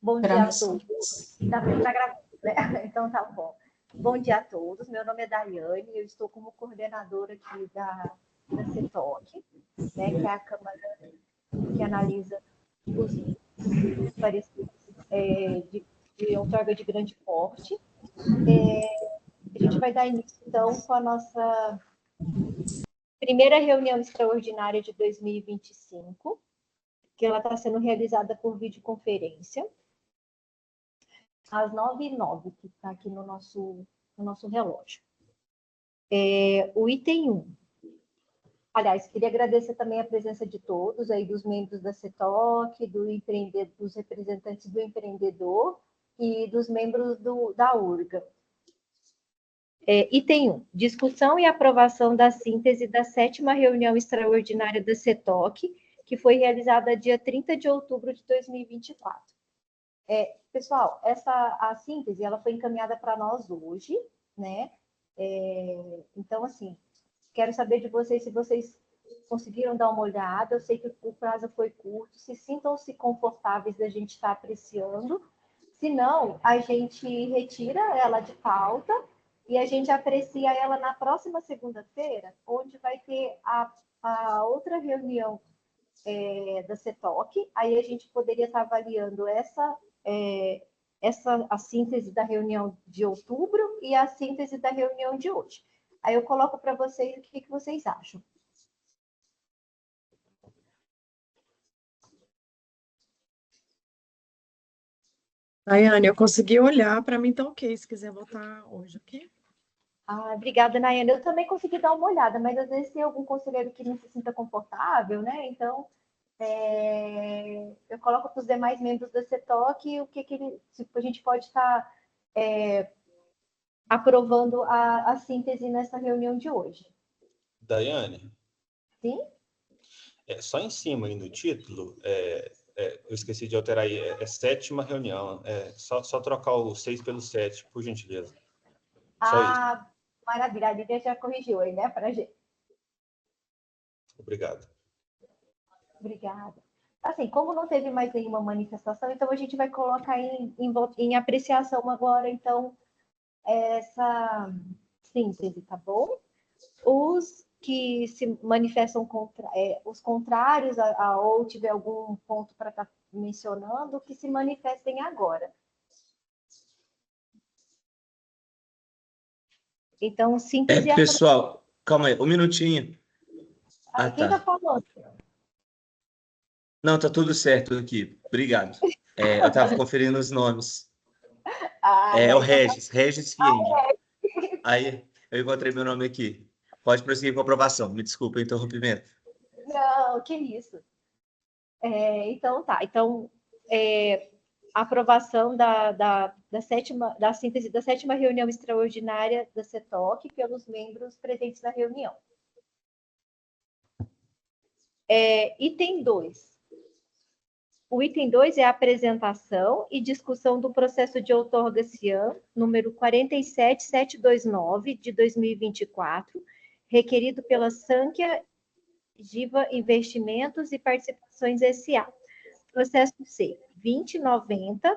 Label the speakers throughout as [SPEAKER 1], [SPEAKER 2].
[SPEAKER 1] Bom dia a todos. Tá gravando, né? Então tá bom. Bom dia a todos. Meu nome é Daiane, eu estou como coordenadora aqui da CETOC, né, que é a Câmara que analisa os pareceres de outorga de grande porte. A gente vai dar início, então, com a nossa primeira reunião extraordinária de 2025, que ela está sendo realizada por videoconferência, às 9h09, que está aqui no nosso relógio. O item 1. Aliás, queria agradecer também a presença de todos, aí dos membros da CETOC, dos representantes do empreendedor e dos membros da URGA. Item 1. Discussão e aprovação da síntese da 7ª reunião extraordinária da CETOC, que foi realizada dia 30 de outubro de 2024. Pessoal, a síntese ela foi encaminhada para nós hoje, né? Então, assim, quero saber de vocês se vocês conseguiram dar uma olhada. Eu sei que o prazo foi curto, se sintam-se confortáveis da gente estar apreciando. Se não, a gente retira ela de pauta e a gente aprecia ela na próxima segunda-feira, onde vai ter a outra reunião da CETOC. Aí a gente poderia estar avaliando a síntese da reunião de outubro e a síntese da reunião de hoje. Aí eu coloco para vocês o que vocês acham.
[SPEAKER 2] Daiane, eu consegui olhar, para mim tá ok, se quiser voltar hoje, ok?
[SPEAKER 1] Obrigada, Nayane. Eu também consegui dar uma olhada, mas às vezes tem algum conselheiro que não se sinta confortável, né? Então, eu coloco para os demais membros da CETOC se a gente pode estar aprovando a síntese nessa reunião de hoje.
[SPEAKER 3] Daiane?
[SPEAKER 1] Sim?
[SPEAKER 3] Só em cima aí no título, eu esqueci de alterar aí, 7ª reunião. Só trocar o 6 pelo 7, por gentileza. Só isso.
[SPEAKER 1] Maravilha. A Lídia já corrigiu aí, né, para a gente.
[SPEAKER 3] Obrigado.
[SPEAKER 1] Obrigada. Assim, como não teve mais nenhuma manifestação, então a gente vai colocar em apreciação agora, então, essa síntese, tá bom? Os que se manifestam os contrários ou tiver algum ponto para estar mencionando, que se manifestem agora. Então, síntese...
[SPEAKER 4] Pessoal, calma aí, um minutinho.
[SPEAKER 1] Quem está falando?
[SPEAKER 4] Não, tá tudo certo aqui. Obrigado. Eu estava conferindo os nomes. O Regis Fieng. Aí, eu encontrei meu nome aqui. Pode prosseguir com a aprovação. Me desculpa o interrompimento.
[SPEAKER 1] Não, que isso. Então, tá. Então, a aprovação da síntese da 7ª reunião extraordinária da CETOC pelos membros presentes na reunião. Item 2. O item 2 é a apresentação e discussão do processo de outorga CIAM, número 47729, de 2024, requerido pela Sankhya Jiva Investimentos e Participações S.A. Processo C, 2090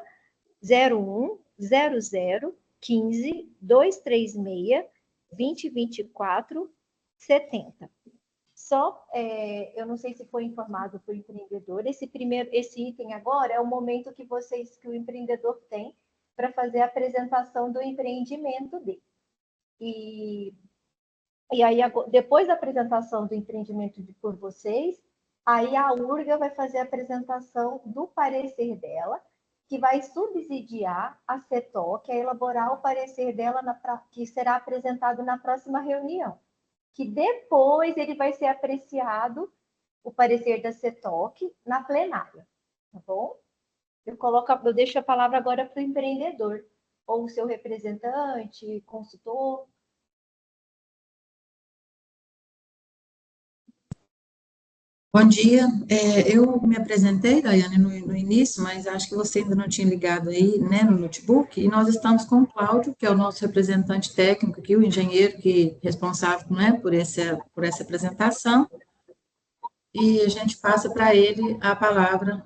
[SPEAKER 1] 01 00 15 236 2024 70. Eu não sei se foi informado para o empreendedor, esse item agora é o momento que o empreendedor tem para fazer a apresentação do empreendimento dele. E aí, depois da apresentação do empreendimento por vocês, aí a URGA vai fazer a apresentação do parecer dela, que vai subsidiar a CETOC a elaborar o parecer dela, que será apresentado na próxima reunião. Que depois ele vai ser apreciado, o parecer da CETOC, na plenária, tá bom? Eu deixo a palavra agora para o empreendedor, ou o seu representante, consultor.
[SPEAKER 5] Bom dia, eu me apresentei, Daiane, no início, mas acho que você ainda não tinha ligado aí, né, no notebook, e nós estamos com o Cláudio, que é o nosso representante técnico aqui, o engenheiro responsável, né, por essa apresentação, e a gente passa para ele a palavra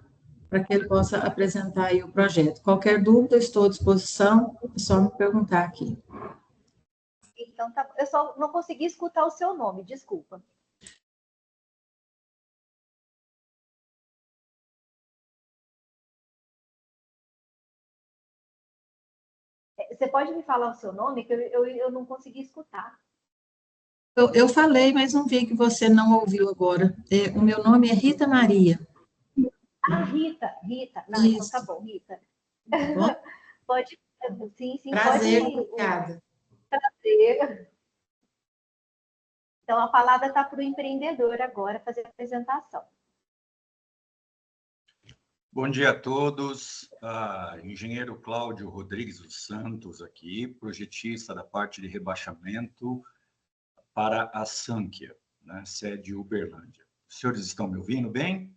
[SPEAKER 5] para que ele possa apresentar aí o projeto. Qualquer dúvida, estou à disposição, é só me perguntar aqui.
[SPEAKER 1] Então, tá, eu só não consegui escutar o seu nome, desculpa. Você pode me falar o seu nome, que eu não consegui escutar.
[SPEAKER 5] Eu falei, mas não vi que você não ouviu agora. O meu nome é Rita Maria.
[SPEAKER 1] Ah, Rita. Não, então tá bom, Rita.
[SPEAKER 5] Tá bom?
[SPEAKER 1] Pode, sim,
[SPEAKER 5] Prazer,
[SPEAKER 1] pode.
[SPEAKER 5] obrigada.
[SPEAKER 1] Prazer. Então, a palavra está para o empreendedor agora fazer a apresentação.
[SPEAKER 6] Bom dia a todos. Engenheiro Cláudio Rodrigues dos Santos aqui, projetista da parte de rebaixamento para a Sanquia, né, sede Uberlândia. Os senhores estão me ouvindo bem?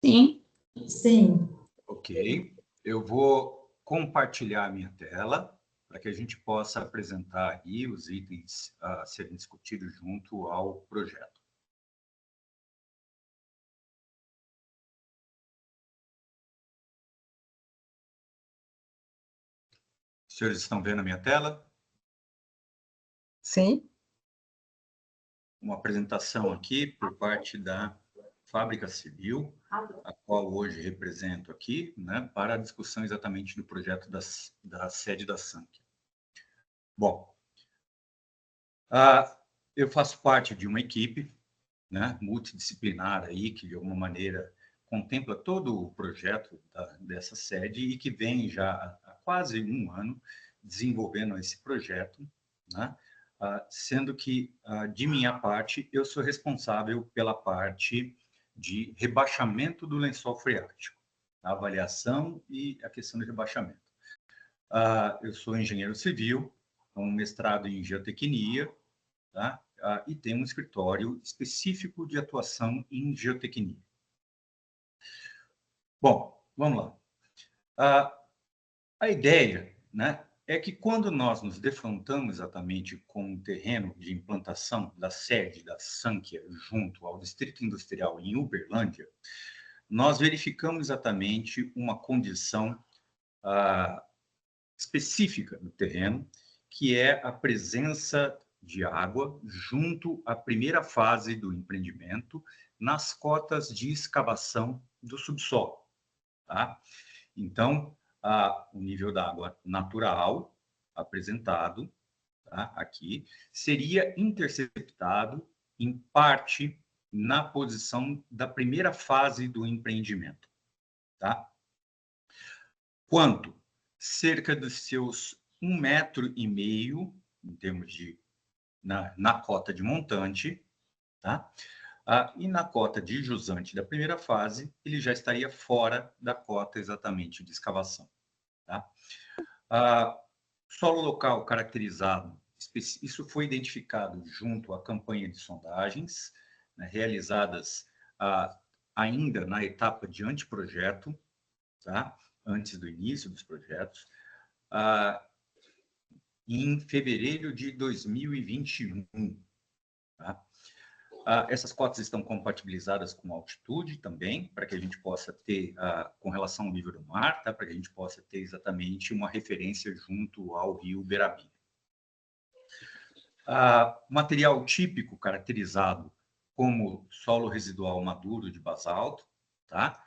[SPEAKER 5] Sim. Sim.
[SPEAKER 6] Ok. Eu vou compartilhar a minha tela para que a gente possa apresentar aí os itens a serem discutidos junto ao projeto. Os senhores estão vendo a minha tela?
[SPEAKER 2] Sim.
[SPEAKER 6] Uma apresentação aqui por parte da Fábrica Civil, a qual hoje represento aqui, né, para a discussão exatamente do projeto da sede da Sanquia. Bom, eu faço parte de uma equipe, né, multidisciplinar aí, que de alguma maneira contempla todo o projeto dessa sede e que vem já há quase um ano desenvolvendo esse projeto, né, sendo que, de minha parte, eu sou responsável pela parte de rebaixamento do lençol freático, a avaliação e a questão de rebaixamento. Eu sou engenheiro civil, com mestrado em geotecnia, tá? E tenho um escritório específico de atuação em geotecnia. Bom, vamos lá. A ideia, né, é que quando nós nos defrontamos exatamente com o terreno de implantação da sede da Sanquia junto ao Distrito Industrial em Uberlândia, nós verificamos exatamente uma condição específica do terreno, que é a presença de água junto à primeira fase do empreendimento nas cotas de escavação do subsolo. Tá? Então, o nível da água natural apresentado, tá, aqui seria interceptado em parte na posição da primeira fase do empreendimento. Tá? Quanto? Cerca dos seus 1,5 metro, em termos de na cota de montante, tá? E na cota de jusante da primeira fase, ele já estaria fora da cota exatamente de escavação. Tá? Solo local caracterizado, isso foi identificado junto à campanha de sondagens, né, realizadas ainda na etapa de anteprojeto, tá? Antes do início dos projetos, em fevereiro de 2021. Tá? Essas cotas estão compatibilizadas com altitude também, para que a gente possa ter, com relação ao nível do mar, tá? Para que a gente possa ter exatamente uma referência junto ao rio Berabinha. Material típico caracterizado como solo residual maduro de basalto, tá?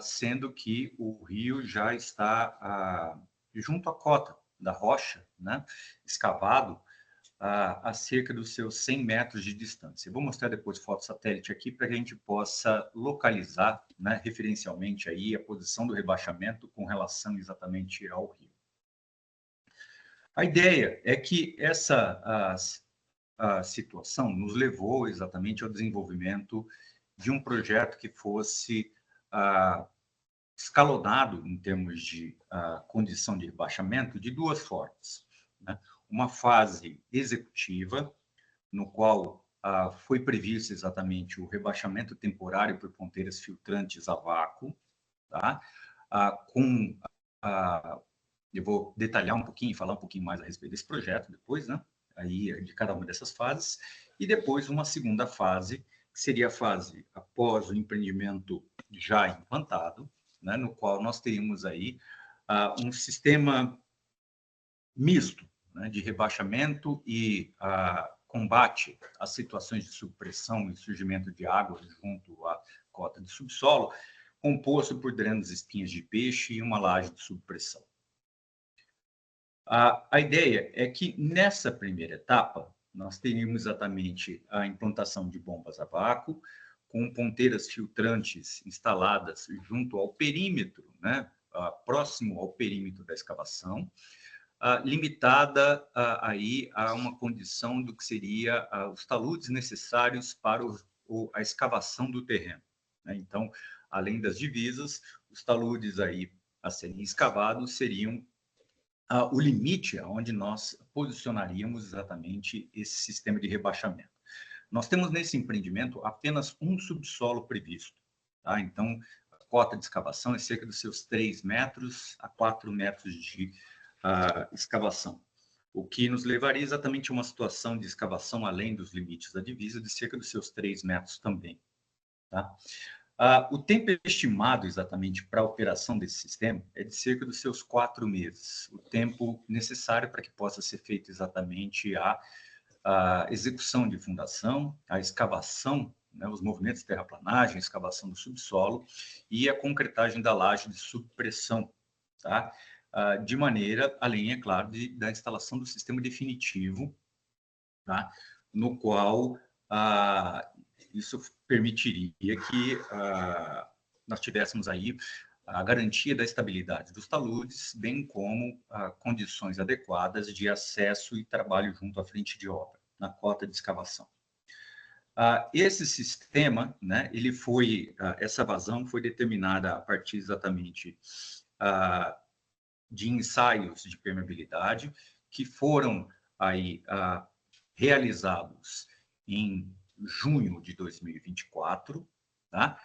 [SPEAKER 6] Sendo que o rio já está junto à cota da rocha, né? Escavado, a cerca dos seus 100 metros de distância. Eu vou mostrar depois foto satélite aqui para que a gente possa localizar, né, referencialmente aí a posição do rebaixamento com relação exatamente ao rio. A ideia é que essa a situação nos levou exatamente ao desenvolvimento de um projeto que fosse escalonado em termos de condição de rebaixamento de duas formas, né? Uma fase executiva, no qual foi previsto exatamente o rebaixamento temporário por ponteiras filtrantes a vácuo, tá? Eu vou detalhar um pouquinho, falar um pouquinho mais a respeito desse projeto depois, né? Aí de cada uma dessas fases, e depois uma segunda fase, que que seria a fase após o empreendimento já implantado, né, no qual nós teríamos aí um sistema misto, né, de rebaixamento e combate às situações de subpressão e surgimento de água junto à cota de subsolo, composto por drenos espinhas de peixe e uma laje de subpressão. A ideia é que, nessa primeira etapa, nós teríamos exatamente a implantação de bombas a vácuo, com ponteiras filtrantes instaladas junto ao perímetro, né, próximo ao perímetro da escavação, limitada aí a uma condição do que seria os taludes necessários para a escavação do terreno, né? Então, além das divisas, os taludes aí a serem escavados seriam o limite onde nós posicionaríamos exatamente esse sistema de rebaixamento. Nós temos nesse empreendimento apenas um subsolo previsto, tá? Então, a cota de escavação é cerca dos seus 3 metros a 4 metros de escavação, o que nos levaria exatamente a uma situação de escavação além dos limites da divisa de cerca dos seus 3 metros também, tá? O tempo estimado exatamente para a operação desse sistema é de cerca dos seus 4 meses, o tempo necessário para que possa ser feito exatamente a execução de fundação, a escavação, né, os movimentos de terraplanagem, a escavação do subsolo e a concretagem da laje de subpressão, tá? De maneira, além, é claro, da instalação do sistema definitivo, tá? No qual isso permitiria que nós tivéssemos aí a garantia da estabilidade dos taludes, bem como condições adequadas de acesso e trabalho junto à frente de obra, na cota de escavação. Esse sistema, né, essa vazão foi determinada a partir exatamente de ensaios de permeabilidade que foram aí realizados em junho de 2024, tá?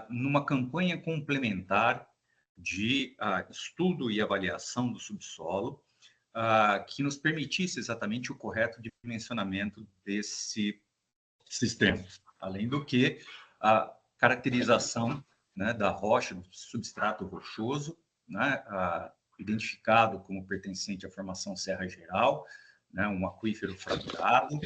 [SPEAKER 6] Numa campanha complementar de estudo e avaliação do subsolo, que nos permitisse exatamente o correto dimensionamento desse sistema, além do que a caracterização, né, da rocha, do substrato rochoso, né, identificado como pertencente à formação Serra Geral, né, um aquífero fraturado,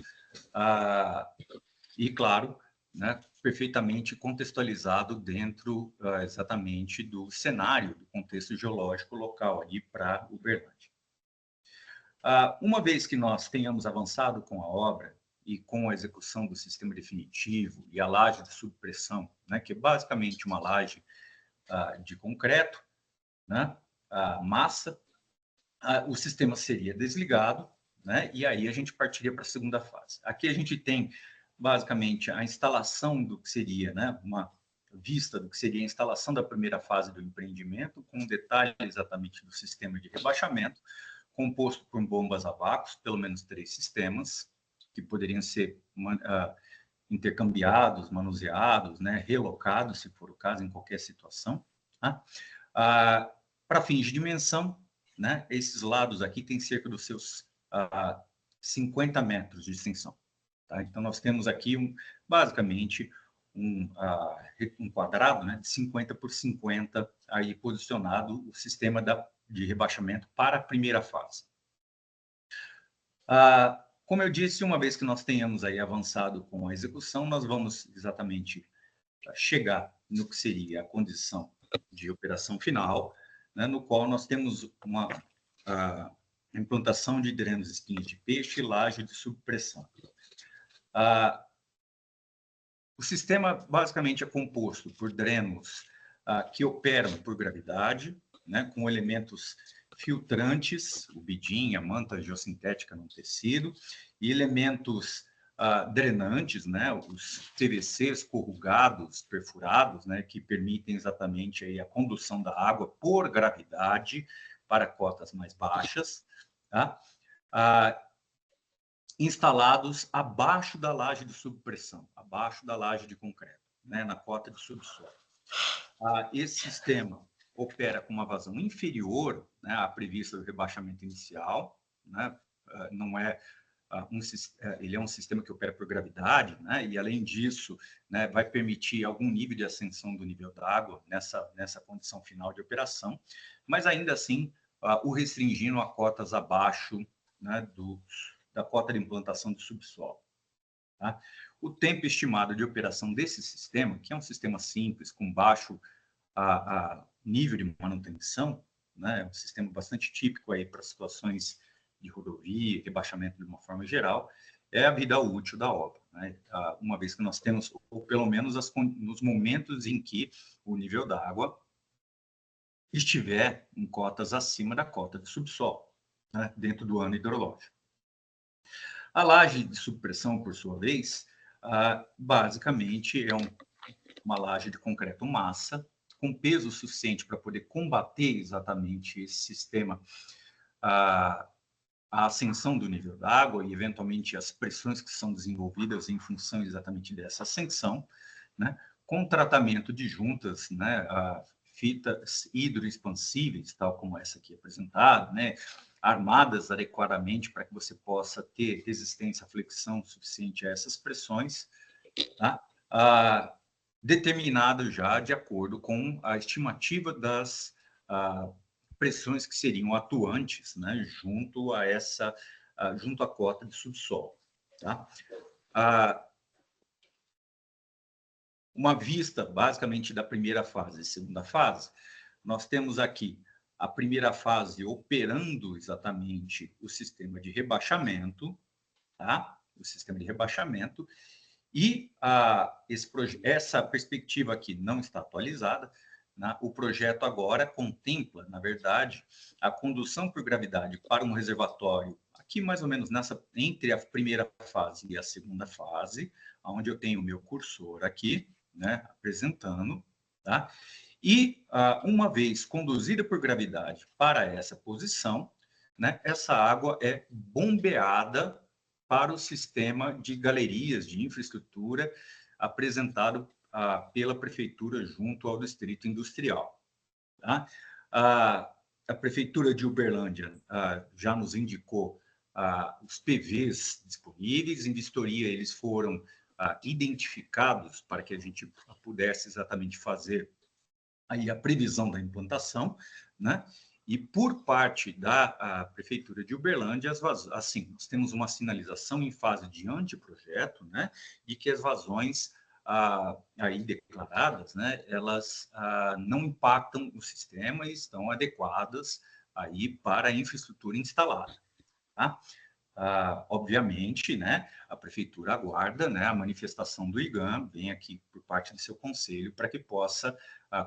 [SPEAKER 6] e, claro, né, perfeitamente contextualizado dentro exatamente do cenário, do contexto geológico local ali para Uberlândia. Uma vez que nós tenhamos avançado com a obra e com a execução do sistema definitivo e a laje de subpressão, né, que é basicamente uma laje de concreto, né, massa, o sistema seria desligado, né, e aí a gente partiria para a segunda fase. Aqui a gente tem basicamente a instalação do que seria, né, uma vista do que seria a instalação da primeira fase do empreendimento, com detalhe exatamente do sistema de rebaixamento, composto por bombas a vácuo, pelo menos 3 sistemas, que poderiam ser intercambiados, manuseados, né, relocados, se for o caso, em qualquer situação. Tá? Para fins de dimensão, né, esses lados aqui têm cerca dos seus 50 metros de extensão. Tá? Então, nós temos aqui, basicamente, um quadrado, né, de 50 por 50, aí posicionado o sistema de rebaixamento para a primeira fase. Como eu disse, uma vez que nós tenhamos aí avançado com a execução, nós vamos exatamente chegar no que seria a condição de operação final, né, no qual nós temos uma implantação de drenos espinhas de peixe e laje de subpressão. O sistema basicamente é composto por drenos que operam por gravidade, né, com elementos filtrantes, o bidim, a manta geossintética no tecido, e elementos drenantes, né, os PVCs corrugados, perfurados, né, que permitem exatamente aí a condução da água por gravidade para cotas mais baixas, tá? Instalados abaixo da laje de subpressão, abaixo da laje de concreto, né, na cota de subsolo. Esse sistema opera com uma vazão inferior, né, à prevista do rebaixamento inicial, né, não é ele é um sistema que opera por gravidade, né? E, além disso, né, vai permitir algum nível de ascensão do nível da água nessa condição final de operação, mas, ainda assim, o restringindo a cotas abaixo, né, da cota de implantação do subsolo. Tá? O tempo estimado de operação desse sistema, que é um sistema simples, com baixo nível de manutenção, né, é um sistema bastante típico aí para situações de rodovia, rebaixamento de uma forma geral, é a vida útil da obra, né? Uma vez que nós temos, ou pelo menos nos momentos em que o nível da água estiver em cotas acima da cota de subsolo, né, dentro do ano hidrológico. A laje de subpressão, por sua vez, basicamente é uma laje de concreto massa, com peso suficiente para poder combater exatamente esse sistema, a ascensão do nível da água e, eventualmente, as pressões que são desenvolvidas em função exatamente dessa ascensão, né, com tratamento de juntas, né, fitas hidroexpansíveis, tal como essa aqui apresentada, né, armadas adequadamente para que você possa ter resistência à flexão suficiente a essas pressões, tá? Determinado já de acordo com a estimativa das pressões que seriam atuantes, né, junto à cota de subsolo. Tá? Uma vista, basicamente, da primeira fase e segunda fase, nós temos aqui a primeira fase operando exatamente o sistema de rebaixamento, tá? O sistema de rebaixamento, e essa perspectiva aqui não está atualizada, né? O projeto agora contempla, na verdade, a condução por gravidade para um reservatório, aqui mais ou menos entre a primeira fase e a segunda fase, onde eu tenho o meu cursor aqui, né, apresentando, tá? E, uma vez conduzida por gravidade para essa posição, né, essa água é bombeada para o sistema de galerias de infraestrutura apresentado pela prefeitura junto ao distrito industrial. Tá? A prefeitura de Uberlândia já nos indicou os PVs disponíveis, em vistoria eles foram identificados para que a gente pudesse exatamente fazer aí a previsão da implantação, né? E, por parte da Prefeitura de Uberlândia, assim, nós temos uma sinalização em fase de anteprojeto, né? E que as vazões aí declaradas, né? Elas não impactam o sistema e estão adequadas aí para a infraestrutura instalada, tá? Obviamente, né, a prefeitura aguarda, né, a manifestação do IGAM, vem aqui por parte do seu conselho para que possa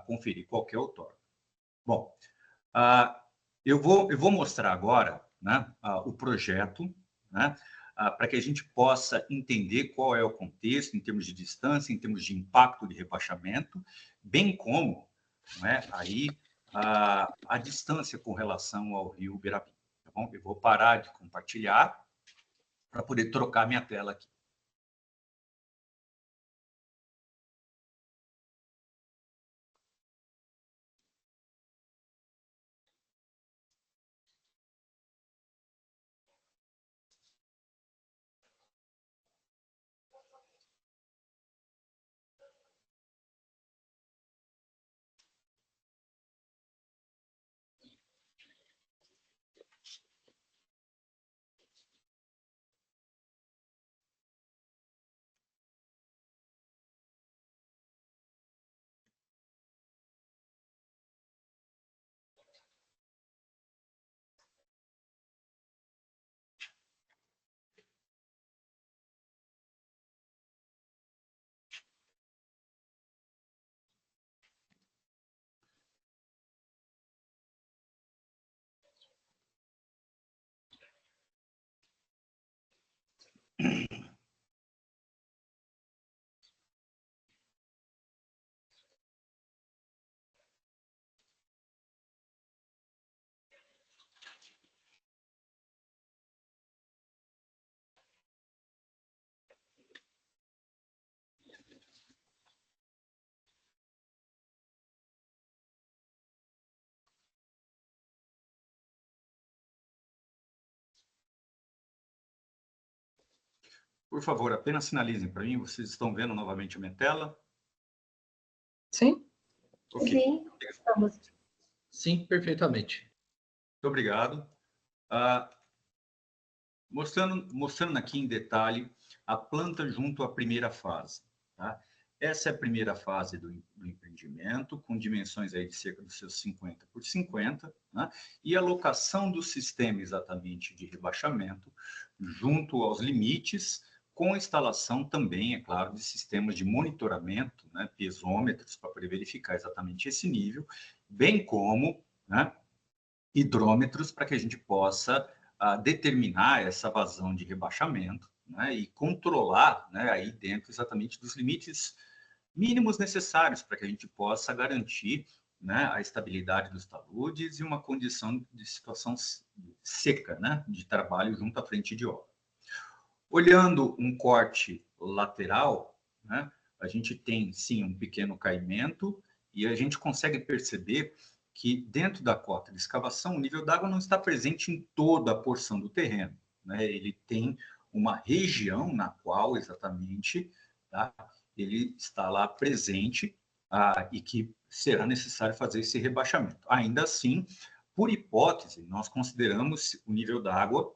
[SPEAKER 6] conferir qualquer outorga. Bom, eu vou mostrar agora, né, o projeto, né, para que a gente possa entender qual é o contexto em termos de distância, em termos de impacto de rebaixamento, bem como, né, aí, a distância com relação ao rio Ubirapi. Tá bom? Eu vou parar de compartilhar para poder trocar minha tela aqui. Por favor, apenas sinalizem para mim. Vocês estão vendo novamente a minha tela?
[SPEAKER 2] Sim?
[SPEAKER 6] Ok.
[SPEAKER 1] Sim, estamos.
[SPEAKER 7] Sim, perfeitamente.
[SPEAKER 6] Muito obrigado. Mostrando aqui em detalhe a planta junto à primeira fase. Tá? Essa é a primeira fase do empreendimento, com dimensões aí de cerca dos seus 50 por 50, né? E a locação do sistema exatamente de rebaixamento junto aos limites, com instalação também, é claro, de sistemas de monitoramento, né? Piezômetros, para poder verificar exatamente esse nível, bem como, né, hidrômetros para que a gente possa determinar essa vazão de rebaixamento, né, e controlar, né, aí dentro exatamente dos limites mínimos necessários para que a gente possa garantir, né, a estabilidade dos taludes e uma condição de situação seca, né, de trabalho junto à frente de obra. Olhando um corte lateral, né, a gente tem sim um pequeno caimento e a gente consegue perceber que dentro da cota de escavação o nível d'água não está presente em toda a porção do terreno, né? Ele tem uma região na qual exatamente, tá, ele está lá presente e que será necessário fazer esse rebaixamento. Ainda assim, por hipótese, nós consideramos o nível d'água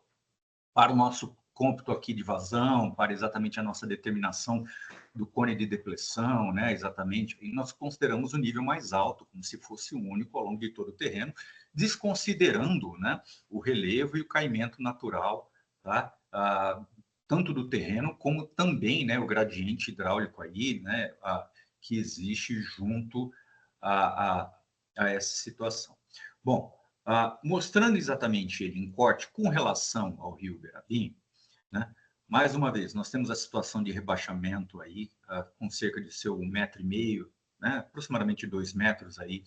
[SPEAKER 6] para o nosso cômputo aqui de vazão, para exatamente a nossa determinação do cone de depressão, né, exatamente, e nós consideramos o nível mais alto, como se fosse o único ao longo de todo o terreno, desconsiderando, né, o relevo e o caimento natural, tá, tanto do terreno como também, né, o gradiente hidráulico aí, né, que existe junto a essa situação. Bom, mostrando exatamente ele em corte com relação ao rio Uberabim, né? Mais uma vez, nós temos a situação de rebaixamento aí, com cerca de seu 1,5 m, né? Aproximadamente 2 metros aí,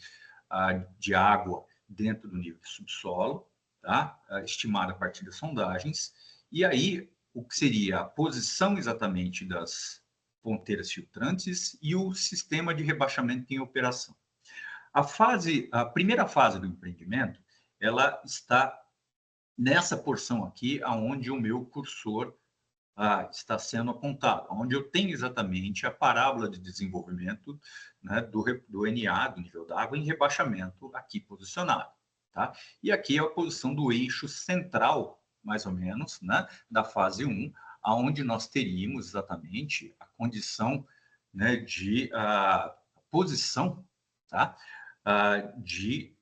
[SPEAKER 6] de água dentro do nível de subsolo, tá? Estimada a partir das sondagens. E aí, o que seria a posição exatamente das ponteiras filtrantes e o sistema de rebaixamento em operação. A primeira fase do empreendimento, ela está nessa porção aqui, aonde o meu cursor está sendo apontado, onde eu tenho exatamente a parábola de desenvolvimento, né, do NA, do nível d'água, em rebaixamento aqui posicionado. Tá? E aqui é a posição do eixo central, mais ou menos, né, da fase 1, aonde nós teríamos exatamente a condição, né, de posição, tá, de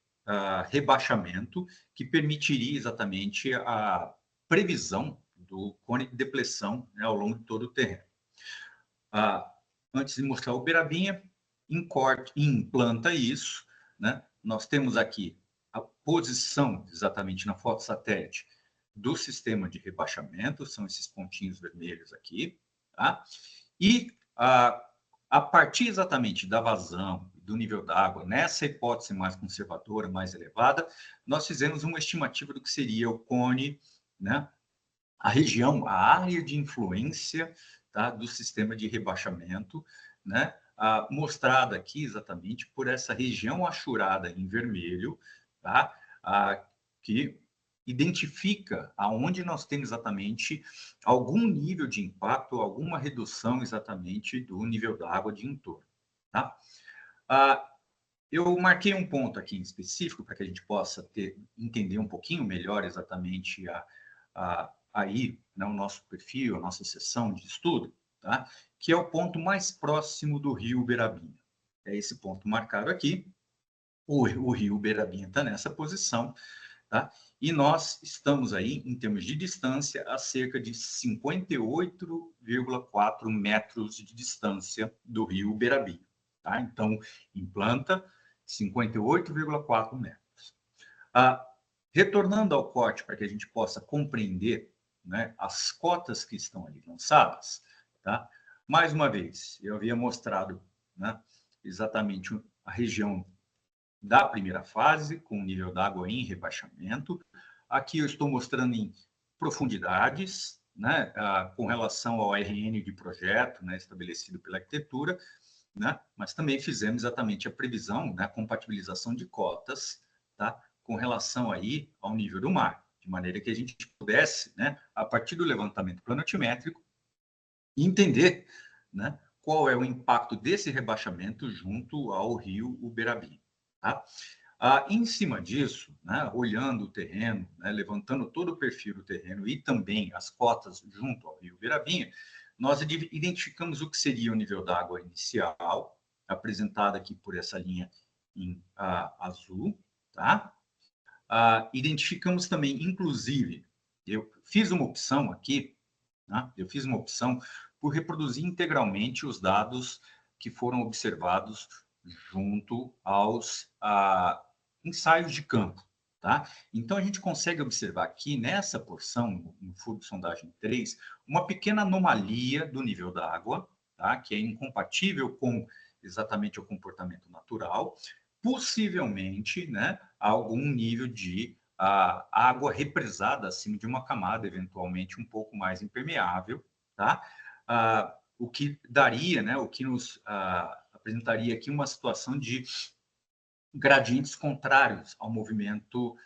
[SPEAKER 6] rebaixamento, que permitiria exatamente a previsão do cone de depressão, né, ao longo de todo o terreno. Antes de mostrar o Uberabinha, implanta isso, né? Nós temos aqui a posição exatamente na foto satélite do sistema de rebaixamento, são esses pontinhos vermelhos aqui, tá? E a partir exatamente da vazão, do nível d'água, nessa hipótese mais conservadora, mais elevada, nós fizemos uma estimativa do que seria o cone, né, a região, a área de influência, tá, do sistema de rebaixamento, né, mostrada aqui exatamente por essa região achurada em vermelho, tá, que identifica aonde nós temos exatamente algum nível de impacto, alguma redução exatamente do nível d'água de entorno. Tá? Eu marquei um ponto aqui em específico para que a gente possa entender um pouquinho melhor exatamente aí, né, o nosso perfil, a nossa sessão de estudo, tá? Que é o ponto mais próximo do rio Uberabinha. É esse ponto marcado aqui. O rio Uberabinha está nessa posição, tá? E nós estamos aí, em termos de distância, a cerca de 58,4 metros de distância do rio Uberabinha. Tá? Então, implanta 58,4 metros. Retornando ao corte, para que a gente possa compreender, né, as cotas que estão ali lançadas, tá? Mais uma vez, eu havia mostrado, né, exatamente a região da primeira fase, com o nível d'água em rebaixamento. Aqui eu estou mostrando em profundidades, né, com relação ao RN de projeto, né, estabelecido pela arquitetura, né, mas também fizemos exatamente a previsão, né, a compatibilização de cotas, tá, com relação aí ao nível do mar, de maneira que a gente pudesse, né, a partir do levantamento planotimétrico, entender, né, qual é o impacto desse rebaixamento junto ao rio Uberabinha. Tá? Em cima disso, né, olhando o terreno, né, levantando todo o perfil do terreno e também as cotas junto ao rio Uberabinha, nós identificamos o que seria o nível d'água inicial, apresentado aqui por essa linha em azul. Tá? Identificamos também, inclusive, eu fiz uma opção aqui, né, eu fiz uma opção por reproduzir integralmente os dados que foram observados junto aos ensaios de campo. Tá? Então, a gente consegue observar aqui, nessa porção, no furo de sondagem 3, uma pequena anomalia do nível da água, tá? Que é incompatível com exatamente o comportamento natural, possivelmente, né, algum nível de água represada acima de uma camada, eventualmente um pouco mais impermeável, tá? O que daria, né, o que nos apresentaria aqui uma situação de gradientes contrários ao movimento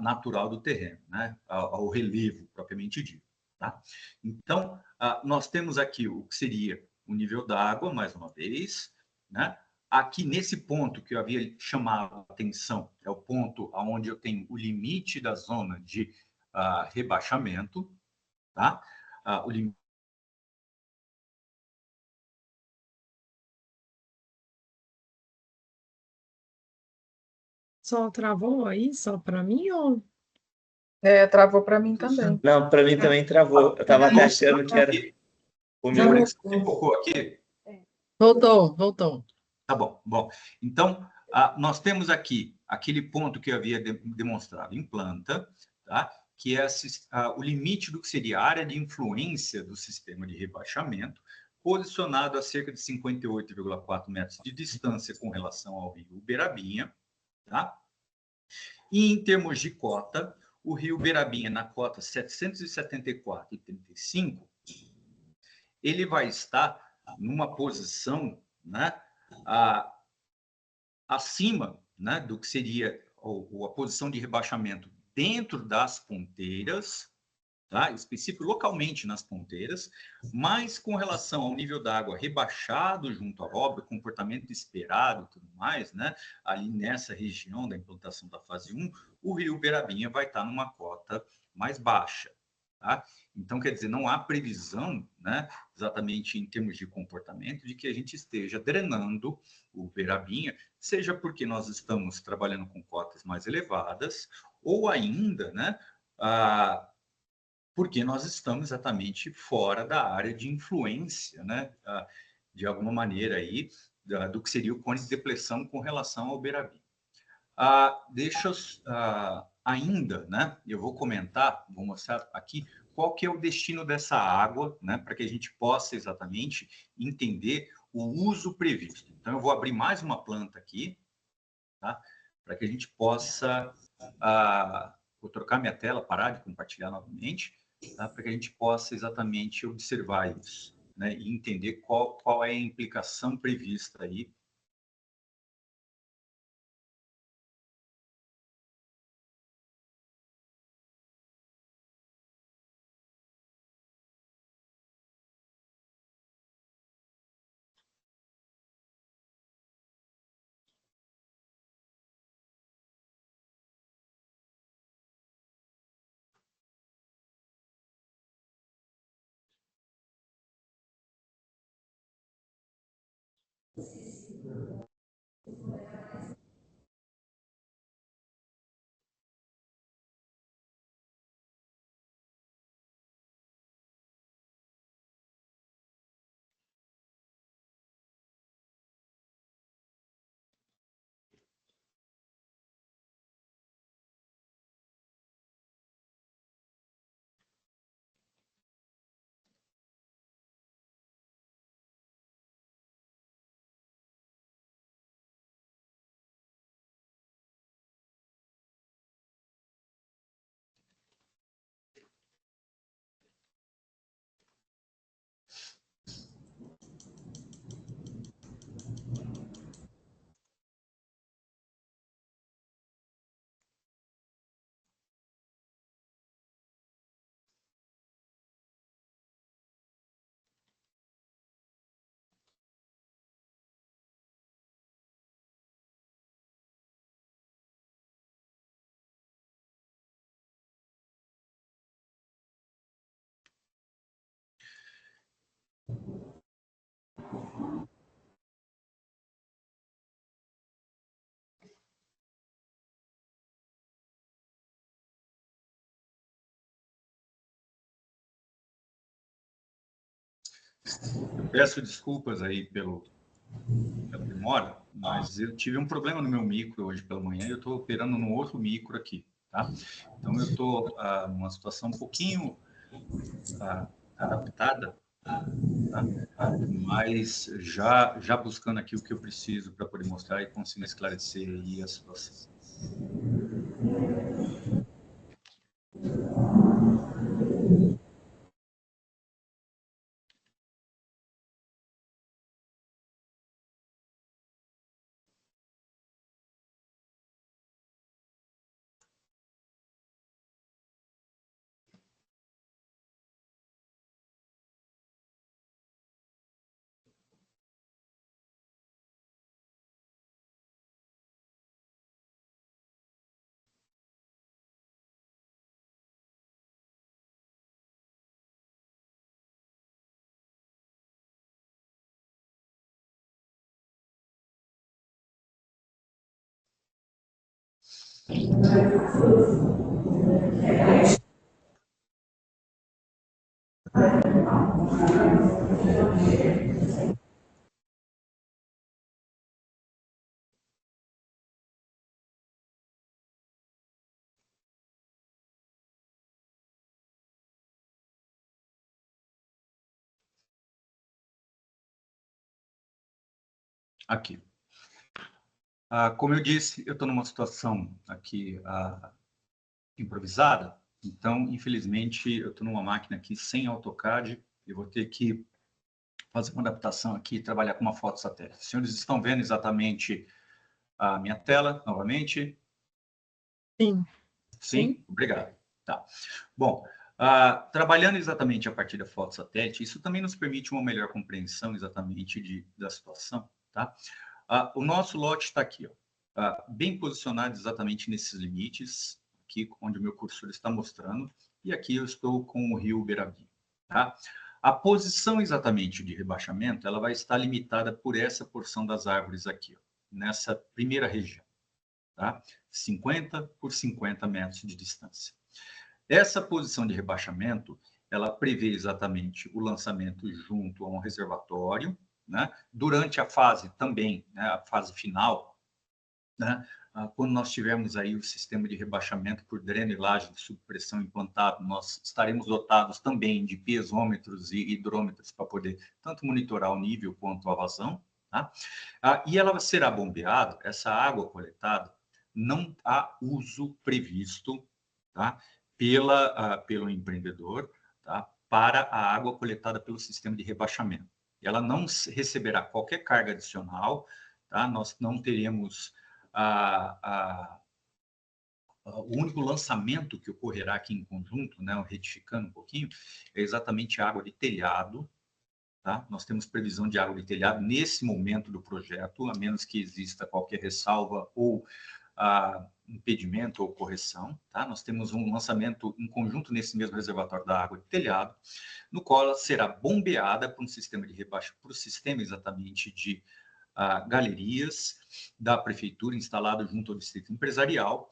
[SPEAKER 6] natural do terreno, né? Ao relevo propriamente dito. Tá? Então, nós temos aqui o que seria o nível da água, mais uma vez. Né? Aqui, nesse ponto que eu havia chamado a atenção, é o ponto onde eu tenho o limite da zona de rebaixamento. Tá? O limite.
[SPEAKER 2] Só travou aí, só para mim ou...
[SPEAKER 5] Travou para mim também.
[SPEAKER 4] Não, para mim também travou. Eu estava até achando que era o
[SPEAKER 5] Já
[SPEAKER 4] meu.
[SPEAKER 6] Focou aqui?
[SPEAKER 2] Voltou.
[SPEAKER 6] Tá bom. Bom, então, nós temos aqui aquele ponto que eu havia demonstrado em planta, tá? Que é o limite do que seria a área de influência do sistema de rebaixamento, posicionado a cerca de 58,4 metros de distância com relação ao rio Uberabinha. Tá? E em termos de cota, o rio Uberabinha, na cota 774,35, ele vai estar numa posição, né, acima, né, do que seria a posição de rebaixamento dentro das ponteiras, tá? Específico localmente nas ponteiras, mas com relação ao nível da água rebaixado junto à obra, comportamento esperado e tudo mais, né? Ali nessa região da implantação da fase 1, o rio Uberabinha vai estar numa cota mais baixa. Tá? Então, quer dizer, não há previsão, né, exatamente em termos de comportamento, de que a gente esteja drenando o Uberabinha, seja porque nós estamos trabalhando com cotas mais elevadas, ou ainda, né, porque nós estamos exatamente fora da área de influência, né, de alguma maneira aí, do que seria o cone de depressão com relação ao Uberabinha. Deixa eu ainda, né? Eu vou comentar, vou mostrar aqui qual que é o destino dessa água, né? Para que a gente possa exatamente entender o uso previsto. Então, eu vou abrir mais uma planta aqui, tá? Para que a gente possa... vou trocar minha tela, parar de compartilhar novamente, tá? Para que a gente possa exatamente observar isso, né? E entender qual é a implicação prevista aí Eu peço desculpas aí pela demora, mas eu tive um problema no meu micro hoje pela manhã e eu estou operando num outro micro aqui, tá? Então, eu estou numa situação um pouquinho adaptada, tá? Mas já buscando aqui o que eu preciso para poder mostrar e conseguir esclarecer aí a situação. Aqui. Como eu disse, eu estou numa situação aqui improvisada, então, infelizmente, eu estou numa máquina aqui sem AutoCAD, eu vou ter que fazer uma adaptação aqui e trabalhar com uma foto satélite. Os senhores estão vendo exatamente a minha tela, novamente?
[SPEAKER 2] Sim.
[SPEAKER 6] Sim? Obrigado. Tá. Bom, trabalhando exatamente a partir da foto satélite, isso também nos permite uma melhor compreensão exatamente da situação, tá? O nosso lote está aqui, ó, bem posicionado exatamente nesses limites, aqui onde o meu cursor está mostrando, e aqui eu estou com o rio Uberabinha, tá? A posição exatamente de rebaixamento, ela vai estar limitada por essa porção das árvores aqui, ó, nessa primeira região, tá? 50 por 50 metros de distância. Essa posição de rebaixamento, ela prevê exatamente o lançamento junto a um reservatório, né? Durante a fase também, né, a fase final, né, quando nós tivermos aí o sistema de rebaixamento por drenagem de subpressão implantado, nós estaremos dotados também de piezômetros e hidrômetros para poder tanto monitorar o nível quanto a vazão, tá? E ela será bombeada, essa água coletada, não há uso previsto, tá, pelo empreendedor, tá, para a água coletada pelo sistema de rebaixamento. Ela não receberá qualquer carga adicional, tá? Nós não teremos o único lançamento que ocorrerá aqui em conjunto, né, retificando um pouquinho, é exatamente a água de telhado, tá? Nós temos previsão de água de telhado nesse momento do projeto, a menos que exista qualquer ressalva ou impedimento ou correção, tá? Nós temos um lançamento em conjunto nesse mesmo reservatório da água de telhado, no qual ela será bombeada para um sistema de rebaixo, para o sistema exatamente de galerias da prefeitura instalado junto ao distrito empresarial,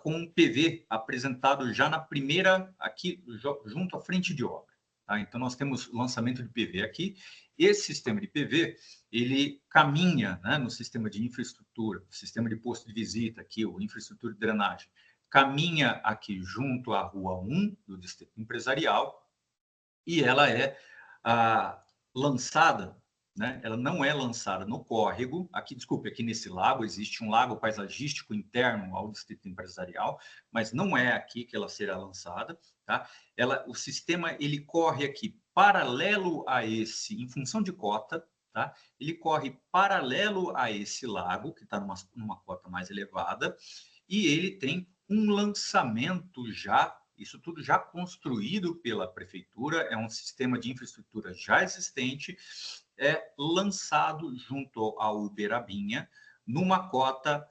[SPEAKER 6] com um PV apresentado já na primeira, aqui junto à frente de obra. Tá? Então, nós temos lançamento de PV aqui. Esse sistema de PV, ele caminha, né, no sistema de infraestrutura, no sistema de posto de visita, aqui, o infraestrutura de drenagem, caminha aqui junto à Rua 1 do distrito empresarial, e ela é lançada, né? Ela não é lançada no córrego, aqui, desculpe, aqui nesse lago, existe um lago paisagístico interno ao distrito empresarial, mas não é aqui que ela será lançada, tá? O sistema, ele corre aqui paralelo a esse, em função de cota, tá? Ele corre paralelo a esse lago, que está numa cota mais elevada, e ele tem um lançamento já, isso tudo já construído pela prefeitura, é um sistema de infraestrutura já existente, lançado junto ao Uberabinha, numa cota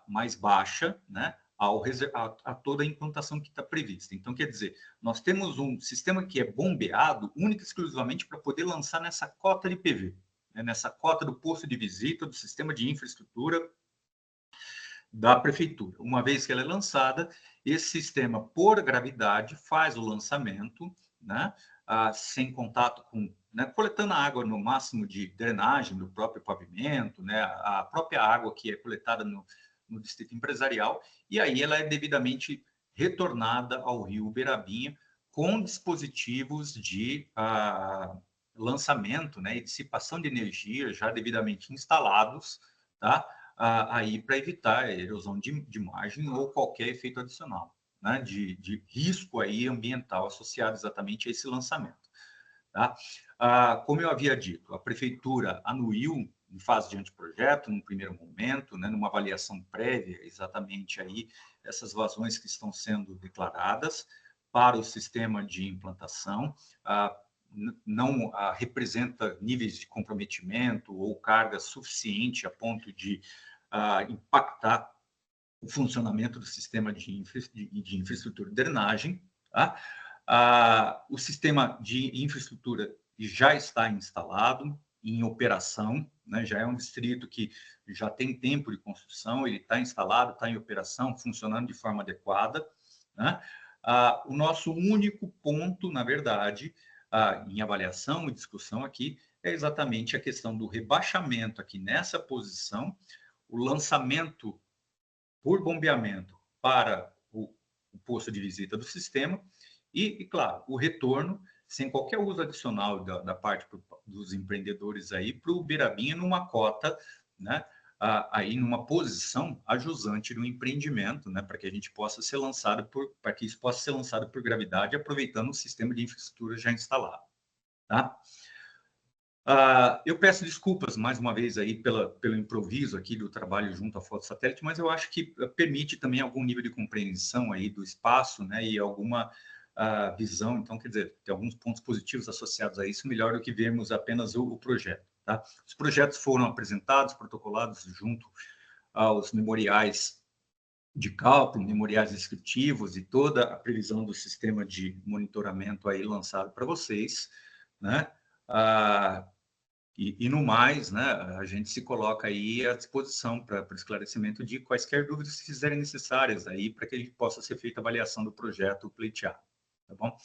[SPEAKER 6] mais baixa, né, a toda a implantação que está prevista. Então, quer dizer, nós temos um sistema que é bombeado única e exclusivamente para poder lançar nessa cota de PV, né, nessa cota do posto de visita, do sistema de infraestrutura da prefeitura. Uma vez que ela é lançada, esse sistema, por gravidade, faz o lançamento, né, sem contato com, né, coletando a água no máximo de drenagem do próprio pavimento, né, a própria água que é coletada no distrito empresarial, e aí ela é devidamente retornada ao rio Uberabinha com dispositivos de lançamento, né, e dissipação de energia já devidamente instalados, tá? Aí para evitar a erosão de margem ou qualquer efeito adicional, né, de risco aí ambiental associado exatamente a esse lançamento. Tá? Como eu havia dito, a prefeitura anuiu em fase de anteprojeto, num primeiro momento, né, numa avaliação prévia, exatamente aí essas vazões que estão sendo declaradas para o sistema de implantação, não representa níveis de comprometimento ou carga suficiente a ponto de impactar o funcionamento do sistema de infraestrutura de drenagem. Tá? O sistema de infraestrutura já está instalado, em operação, né? Já é um distrito que já tem tempo de construção, ele está instalado, está em operação, funcionando de forma adequada. Né? O nosso único ponto, na verdade, em avaliação e discussão aqui, é exatamente a questão do rebaixamento aqui nessa posição, o lançamento por bombeamento para o posto de visita do sistema e, claro, o retorno sem qualquer uso adicional da parte dos empreendedores aí para o Uberabinha numa cota, né, aí numa posição ajusante do empreendimento, né, para que a gente possa ser lançado para que isso possa ser lançado por gravidade, aproveitando o sistema de infraestrutura já instalado, tá? Eu peço desculpas mais uma vez aí pelo improviso aqui do trabalho junto à foto satélite, mas eu acho que permite também algum nível de compreensão aí do espaço, né, e alguma visão. Então, quer dizer, tem alguns pontos positivos associados a isso, melhor do que vermos apenas o projeto. Tá? Os projetos foram apresentados, protocolados junto aos memoriais de cálculo, memoriais descritivos e toda a previsão do sistema de monitoramento aí lançado para vocês, né? E no mais, né, a gente se coloca aí à disposição para esclarecimento de quaisquer dúvidas que fizerem necessárias aí para que a gente possa ser feita a avaliação do projeto pleiteado, tá bom?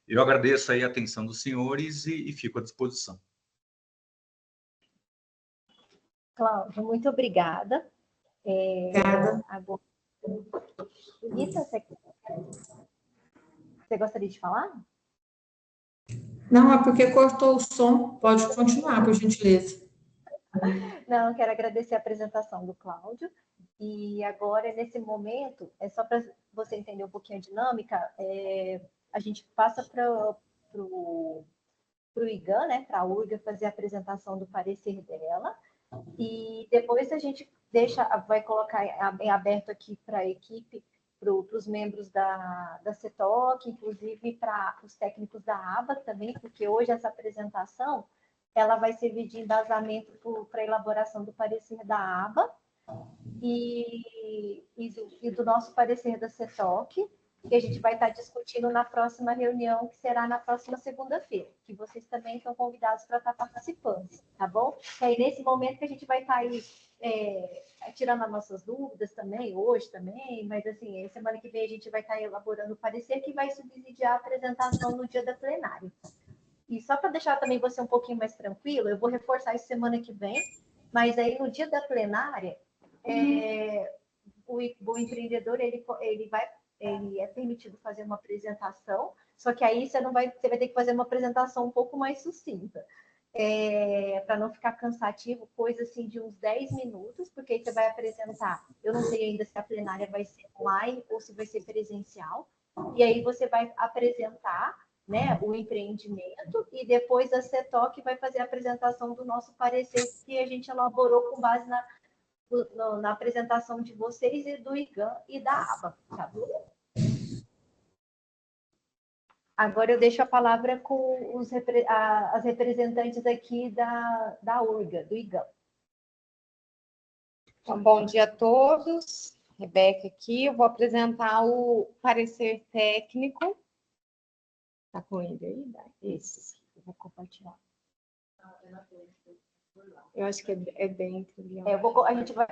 [SPEAKER 6] Eu agradeço aí a atenção dos senhores e fico à disposição.
[SPEAKER 1] Cláudio, muito obrigada.
[SPEAKER 5] Obrigada.
[SPEAKER 1] Agora, Lita, você gostaria de falar?
[SPEAKER 5] Não, é porque cortou o som. Pode continuar, por gentileza.
[SPEAKER 1] Não, quero agradecer a apresentação do Cláudio. E agora, nesse momento, é só para você entender um pouquinho a dinâmica, a gente passa para o IGAN, né, para a URGA fazer a apresentação do parecer dela, e depois a gente vai colocar em aberto aqui para a equipe, para os membros da CETOC, inclusive para os técnicos da ABA também, porque hoje essa apresentação ela vai servir de embasamento para a elaboração do parecer da ABA e do nosso parecer da CETOC, que a gente vai estar discutindo na próxima reunião, que será na próxima segunda-feira, que vocês também estão convidados para estar participando, tá bom? E aí, nesse momento que a gente vai estar aí tirando as nossas dúvidas também, hoje também, mas assim, semana que vem a gente vai estar elaborando o parecer que vai subsidiar a apresentação no dia da plenária. E só para deixar também você um pouquinho mais tranquilo, eu vou reforçar isso semana que vem, mas aí no dia da plenária, o empreendedor ele é permitido fazer uma apresentação, só que aí você vai ter que fazer uma apresentação um pouco mais sucinta, para não ficar cansativo, coisa assim de uns 10 minutos, porque aí você vai apresentar, eu não sei ainda se a plenária vai ser online ou se vai ser presencial, e aí você vai apresentar, né, o empreendimento, e depois a CETOC vai fazer a apresentação do nosso parecer que a gente elaborou com base na apresentação de vocês e do IGAN e da ABA, tá bom? Agora eu deixo a palavra com as representantes aqui da URGA, do IGAN.
[SPEAKER 8] Então, bom dia a todos. Rebeca aqui, eu vou apresentar o parecer técnico. Tá com ele aí? Esse. Eu vou compartilhar. Eu acho que é dentro ali.
[SPEAKER 1] A gente vai...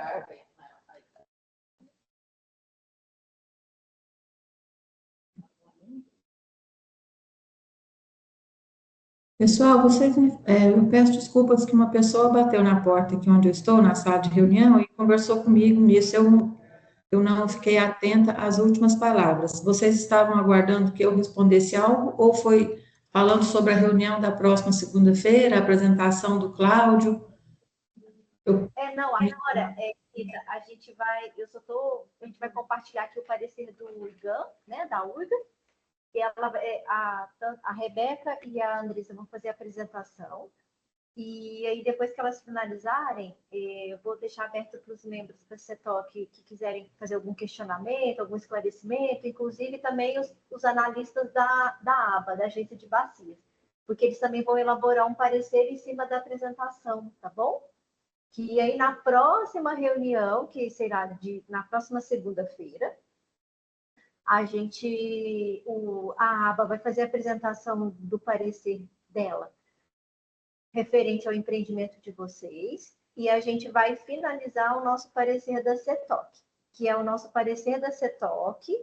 [SPEAKER 5] Pessoal, eu peço desculpas que uma pessoa bateu na porta aqui onde eu estou, na sala de reunião, e conversou comigo nisso. Eu não fiquei atenta às últimas palavras. Vocês estavam aguardando que eu respondesse algo ou foi falando sobre a reunião da próxima segunda-feira, a apresentação do Cláudio?
[SPEAKER 1] Não, agora, a gente vai compartilhar aqui o parecer do IGAM, né, da URGA, e a Rebeca e a Andressa vão fazer a apresentação, e aí depois que elas finalizarem, eu vou deixar aberto para os membros da CETOC que quiserem fazer algum questionamento, algum esclarecimento, inclusive também os analistas da ABA, da Agência de Bacias, porque eles também vão elaborar um parecer em cima da apresentação, tá bom? Que aí na próxima reunião, que será na próxima segunda-feira, a ABA vai fazer a apresentação do parecer dela referente ao empreendimento de vocês, e a gente vai finalizar o nosso parecer da CETOC, que é o nosso parecer da CETOC,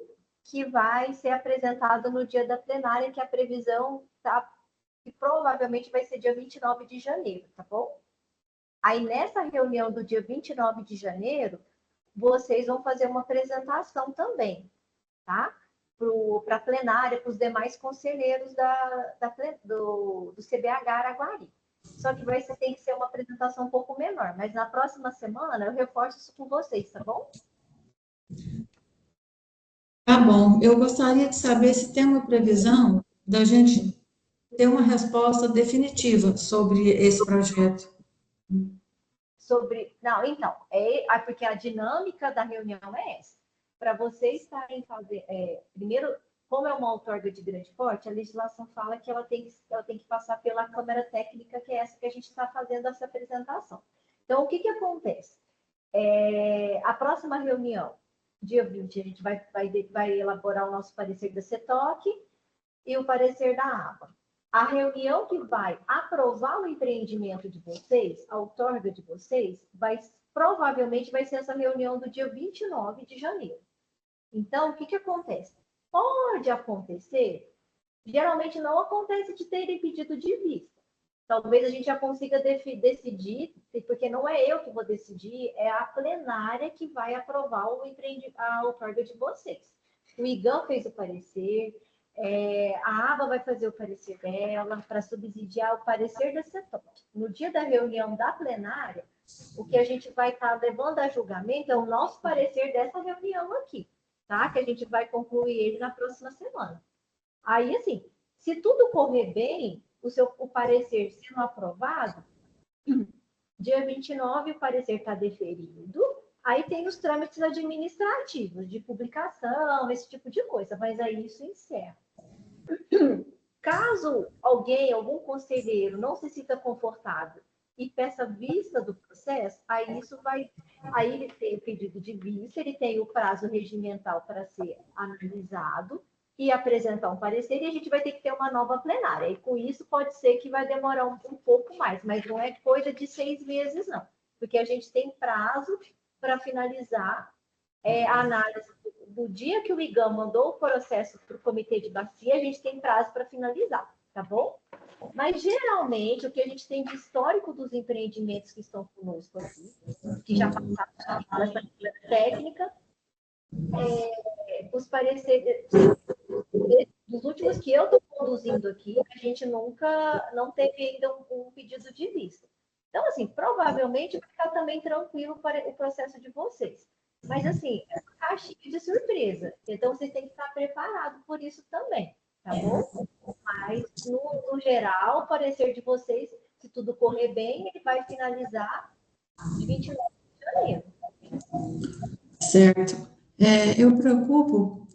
[SPEAKER 1] que vai ser apresentado no dia da plenária, que a previsão que provavelmente vai ser dia 29 de janeiro, tá bom? Aí, nessa reunião do dia 29 de janeiro, vocês vão fazer uma apresentação também, tá? Para a plenária, para os demais conselheiros do CBH Araguari. Só que tem que ser uma apresentação um pouco menor, mas na próxima semana eu reforço isso com vocês, tá bom?
[SPEAKER 5] Tá bom. Eu gostaria de saber se tem uma previsão da gente ter uma resposta definitiva sobre esse projeto.
[SPEAKER 1] Não, então, porque a dinâmica da reunião é essa. Para vocês estarem fazendo... primeiro, como é uma outorga de grande porte, a legislação fala que ela tem que passar pela Câmara Técnica, que é essa que a gente está fazendo essa apresentação. Então, o que acontece? A próxima reunião, dia 20, a gente vai elaborar o nosso parecer da CETOC e o parecer da ABA. A reunião que vai aprovar o empreendimento de vocês, a outorga de vocês, provavelmente vai ser essa reunião do dia 29 de janeiro. Então, o que acontece? Pode acontecer, geralmente não acontece de terem pedido de vista. Talvez a gente já consiga decidir, porque não é eu que vou decidir, é a plenária que vai aprovar a outorga de vocês. O IGAM fez o parecer, a ABA vai fazer o parecer dela para subsidiar o parecer da CETOC. No dia da reunião da plenária, o que a gente vai estar levando a julgamento é o nosso parecer dessa reunião aqui, tá? Que a gente vai concluir ele na próxima semana. Aí, assim, se tudo correr bem, o parecer sendo aprovado, dia 29 o parecer está deferido, aí tem os trâmites administrativos, de publicação, esse tipo de coisa, mas aí isso encerra. Caso algum conselheiro não se sinta confortável e peça vista do processo, aí ele tem o pedido de vista, ele tem o prazo regimental para ser analisado e apresentar um parecer, e a gente vai ter que ter uma nova plenária. E com isso pode ser que vai demorar um pouco mais, mas não é coisa de 6 meses, não. Porque a gente tem prazo para finalizar a análise do dia que o IGAM mandou o processo para o Comitê de Bacia, a gente tem prazo para finalizar, tá bom? Mas, geralmente, o que a gente tem de histórico dos empreendimentos que estão conosco aqui, que já passaram nessa técnica, os pareceres dos últimos que eu estou conduzindo aqui, a gente não teve ainda um pedido de vista. Então, assim, provavelmente vai ficar também tranquilo para o processo de vocês. Mas, assim, é uma caixinha de surpresa. Então, vocês têm que estar preparados por isso também, tá bom? Mas, no geral, o parecer de vocês, se tudo correr bem, ele vai finalizar de 29 de janeiro.
[SPEAKER 5] Certo. Eu preocupo,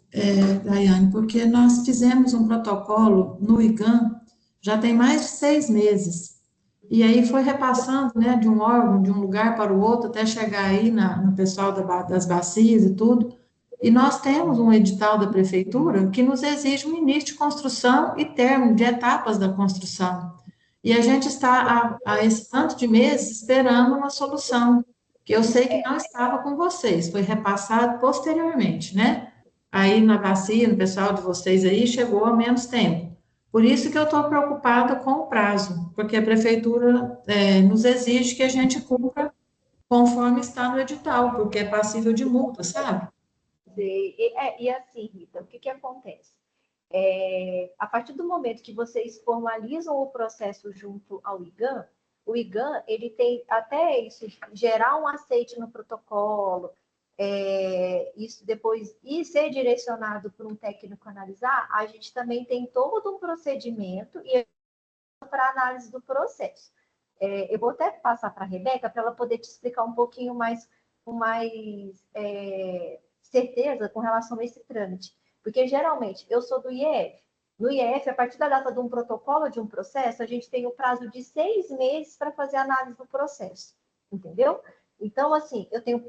[SPEAKER 5] Daiane, porque nós fizemos um protocolo no IGAM já tem mais de 6 meses. E aí foi repassando, né, de um órgão, de um lugar para o outro, até chegar aí no pessoal das bacias e tudo. E nós temos um edital da prefeitura que nos exige um início de construção e término de etapas da construção. E a gente está há esse tanto de meses esperando uma solução, que eu sei que não estava com vocês, foi repassado posteriormente, né? Aí na bacia, no pessoal de vocês aí, chegou a menos tempo. Por isso que eu estou preocupada com o prazo, porque a prefeitura nos exige que a gente cumpra conforme está no edital, porque é passível de multa, sabe?
[SPEAKER 1] E assim, Rita, o que que acontece? A partir do momento que vocês formalizam o processo junto ao IGAM, o IGAM, ele tem até isso, gerar um aceite no protocolo, isso depois ir ser direcionado para um técnico analisar, a gente também tem todo um procedimento e para análise do processo. Eu vou até passar para a Rebeca para ela poder te explicar um pouquinho mais, com mais certeza com relação a esse trâmite. Porque, geralmente, eu sou do IEF. No IEF, a partir da data de um protocolo, de um processo, a gente tem o prazo de 6 meses para fazer a análise do processo. Entendeu? Então, assim, eu tenho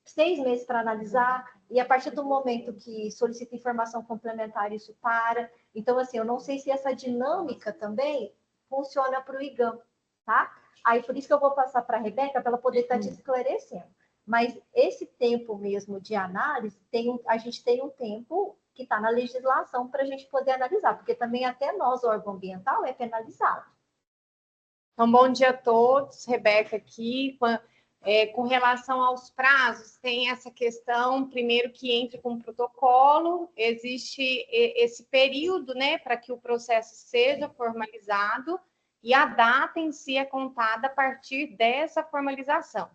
[SPEAKER 1] 6 meses para analisar, e a partir do momento que solicita informação complementar, isso para. Então, assim, eu não sei se essa dinâmica também funciona para o IGAM, tá? Aí, por isso que eu vou passar para a Rebeca, para ela poder estar te esclarecendo. Mas esse tempo mesmo de análise, a gente tem um tempo que está na legislação para a gente poder analisar, porque também até nós, o órgão ambiental, é penalizado.
[SPEAKER 8] Então, bom dia a todos, Rebeca aqui. Com relação aos prazos, tem essa questão, primeiro que entre com o protocolo, existe esse período, né, para que o processo seja formalizado, e a data em si é contada a partir dessa formalização.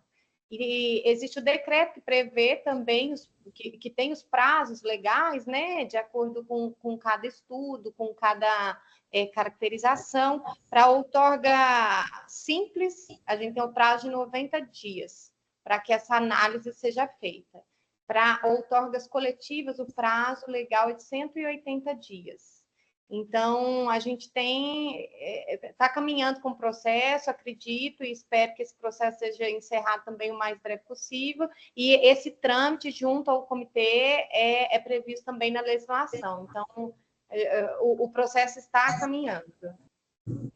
[SPEAKER 8] E existe o decreto que prevê também que tem os prazos legais, né, de acordo com cada estudo, com cada caracterização. Para outorga simples, a gente tem o prazo de 90 dias para que essa análise seja feita. Para outorgas coletivas, o prazo legal é de 180 dias. Então, a gente está caminhando com o processo, acredito e espero que esse processo seja encerrado também o mais breve possível, e esse trâmite junto ao comitê é previsto também na legislação. Então, o processo está caminhando.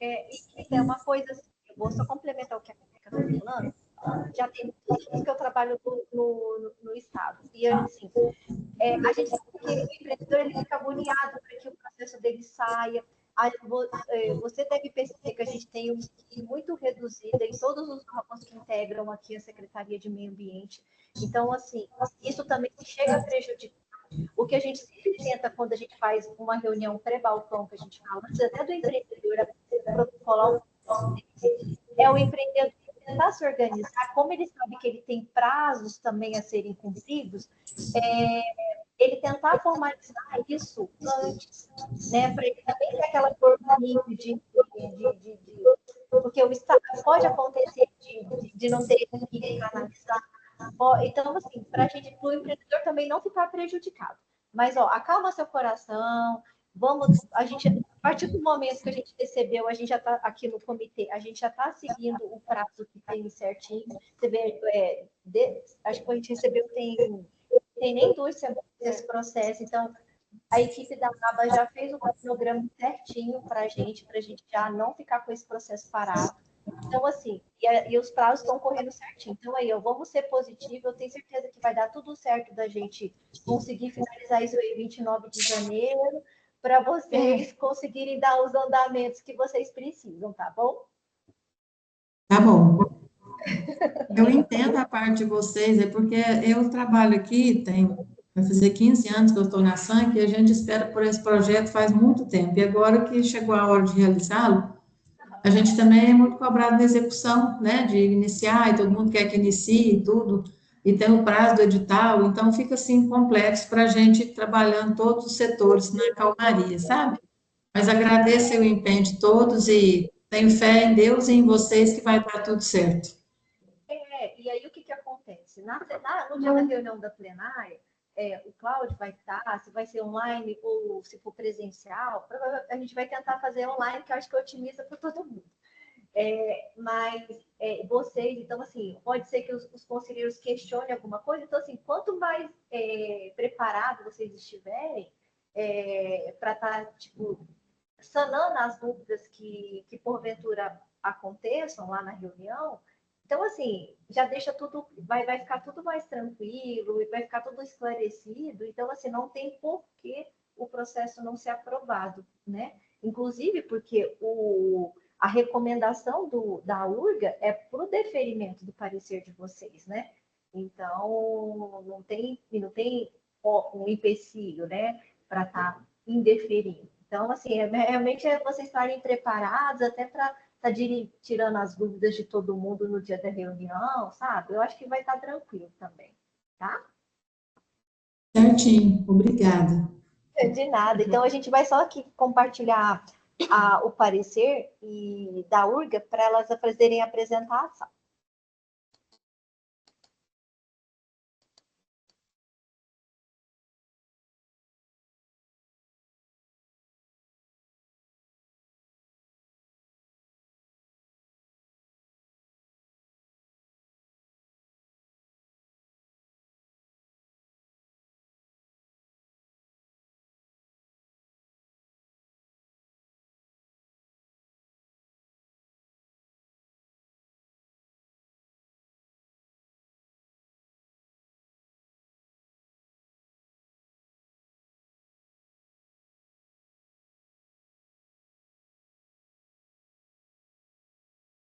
[SPEAKER 1] É uma coisa assim, eu vou só complementar o que a Rebeca está falando. Já tem muitos anos que eu trabalho no Estado. E, assim, a gente sabe que o empreendedor ele fica agoniado para que o processo dele saia. Você deve perceber que a gente tem uma equipe muito reduzida em todos os órgãos que integram aqui a Secretaria de Meio Ambiente. Então, assim, isso também chega a prejudicar. O que a gente sempre tenta quando a gente faz uma reunião pré-balcão, que a gente fala, antes até do empreendedor protocolar o empreendedor tentar se organizar, como ele sabe que ele tem prazos também a serem cumpridos, ele tentar formalizar isso antes, né? Para ele também ter aquela gordurinha porque o Estado pode acontecer de não ter ninguém para analisar. Então, assim, para o empreendedor também não ficar prejudicado. Mas, acalma seu coração, a partir do momento que a gente recebeu, a gente já está aqui no comitê, a gente já está seguindo o prazo que tem certinho. Você vê, acho que a gente recebeu tem nem 2 semanas esse processo, então a equipe da ABA já fez o cronograma certinho para a gente já não ficar com esse processo parado. Então, assim, e os prazos estão correndo certinho. Então, aí, vamos ser positivos, eu tenho certeza que vai dar tudo certo da gente conseguir finalizar isso aí 29 de janeiro, para vocês conseguirem dar os andamentos que vocês precisam, tá bom?
[SPEAKER 5] Tá bom. Eu entendo a parte de vocês, é porque eu trabalho aqui, vai fazer 15 anos que eu estou na SANC, e a gente espera por esse projeto faz muito tempo. E agora que chegou a hora de realizá-lo, a gente também é muito cobrado na execução, né, de iniciar, e todo mundo quer que inicie e tudo, e tem o prazo do edital, então fica assim complexo para a gente ir trabalhando todos os setores na calmaria, sabe? Mas agradeço o empenho de todos e tenho fé em Deus e em vocês que vai dar tudo certo.
[SPEAKER 1] E aí o que acontece? No dia da reunião da plenária, o Cláudio vai estar, se vai ser online ou se for presencial, a gente vai tentar fazer online, que eu acho que otimiza para todo mundo. Mas vocês, então, assim, pode ser que os conselheiros questionem alguma coisa, então, assim, quanto mais preparado vocês estiverem para estar, tipo, sanando as dúvidas que porventura aconteçam lá na reunião, então, assim, já deixa tudo, vai ficar tudo mais tranquilo, vai ficar tudo esclarecido, então, assim, não tem por que o processo não ser aprovado, né? Inclusive porque a recomendação da URGA é para o deferimento do parecer de vocês, né? Então, não tem um empecilho, né, para estar indeferindo. Então, assim, realmente vocês estarem preparados até para estar tirando as dúvidas de todo mundo no dia da reunião, sabe? Eu acho que vai estar tranquilo também, tá?
[SPEAKER 5] Certinho, obrigada.
[SPEAKER 1] De nada. Então, a gente vai só aqui compartilhar o parecer da URGA para elas fazerem a apresentação.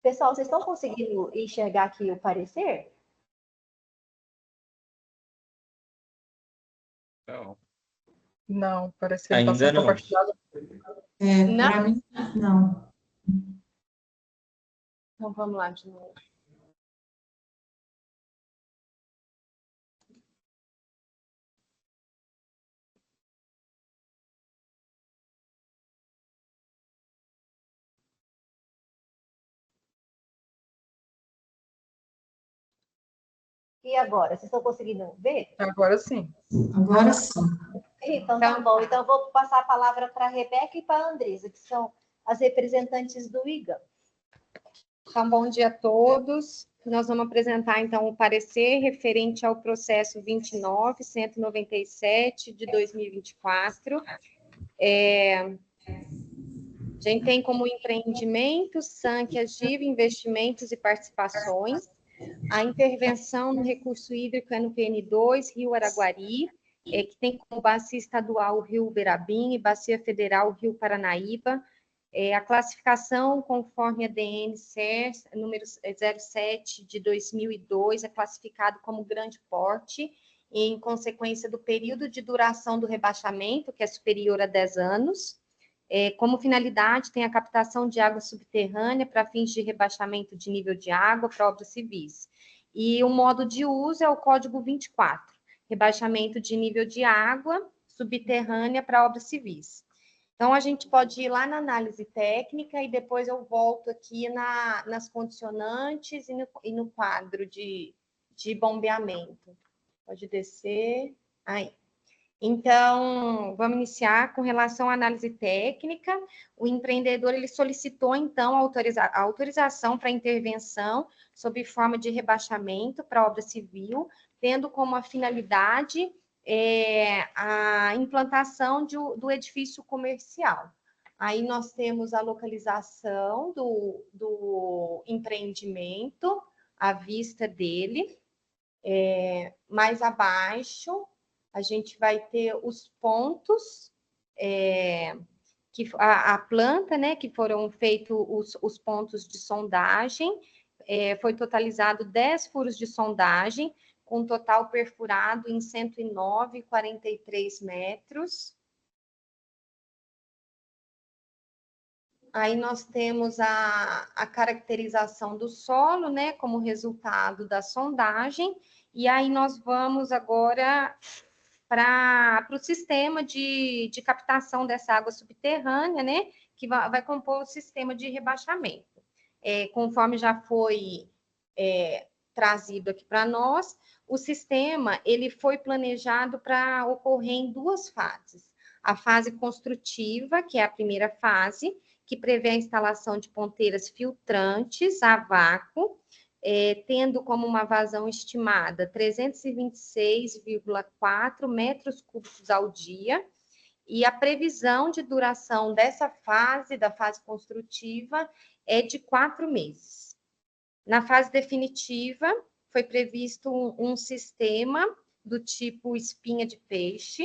[SPEAKER 1] Pessoal, vocês estão conseguindo enxergar aqui o parecer?
[SPEAKER 2] Não, parece que ele
[SPEAKER 4] Ainda
[SPEAKER 2] está sendo
[SPEAKER 4] não.
[SPEAKER 2] compartilhado.
[SPEAKER 5] Para mim, não.
[SPEAKER 8] Então, vamos lá de novo.
[SPEAKER 1] E agora? Vocês estão conseguindo ver?
[SPEAKER 2] Agora sim.
[SPEAKER 5] Agora sim.
[SPEAKER 1] Então, tá bom. Então, eu vou passar a palavra para a Rebeca e para a Andresa, que são as representantes do IGAM.
[SPEAKER 8] Então, bom dia a todos. Nós vamos apresentar, então, o parecer referente ao processo 29.197 de 2024. A gente tem como empreendimento Sanquia Giva Investimentos e Participações, a intervenção no recurso hídrico é no PN2, Rio Araguari, que tem como bacia estadual o Rio Uberabim e bacia federal o Rio Paranaíba. A classificação conforme a DN-CER, número 07 de 2002, é classificado como grande porte, em consequência do período de duração do rebaixamento, que é superior a 10 anos. Como finalidade, tem a captação de água subterrânea para fins de rebaixamento de nível de água para obras civis. E o modo de uso é o código 24, rebaixamento de nível de água subterrânea para obras civis. Então, a gente pode ir lá na análise técnica e depois eu volto aqui nas condicionantes e no quadro de bombeamento. Pode descer. Aí. Então, vamos iniciar com relação à análise técnica. O empreendedor ele solicitou, então, a autorização para intervenção sob forma de rebaixamento para obra civil, tendo como a finalidade a implantação do edifício comercial. Aí nós temos a localização do empreendimento, a vista dele. Mais abaixo, a gente vai ter os pontos, que a planta, né, que foram feitos os pontos de sondagem, foi totalizado 10 furos de sondagem, com total perfurado em 109,43 metros. Aí nós temos a caracterização do solo, né, como resultado da sondagem, e aí nós vamos agora para o sistema de captação dessa água subterrânea, né, que vai compor o sistema de rebaixamento. Conforme já foi trazido aqui para nós, o sistema ele foi planejado para ocorrer em duas fases. A fase construtiva, que é a primeira fase, que prevê a instalação de ponteiras filtrantes a vácuo, tendo como uma vazão estimada 326,4 metros cúbicos ao dia, e a previsão de duração dessa fase, da fase construtiva, é de 4 meses. Na fase definitiva, foi previsto um sistema do tipo espinha de peixe.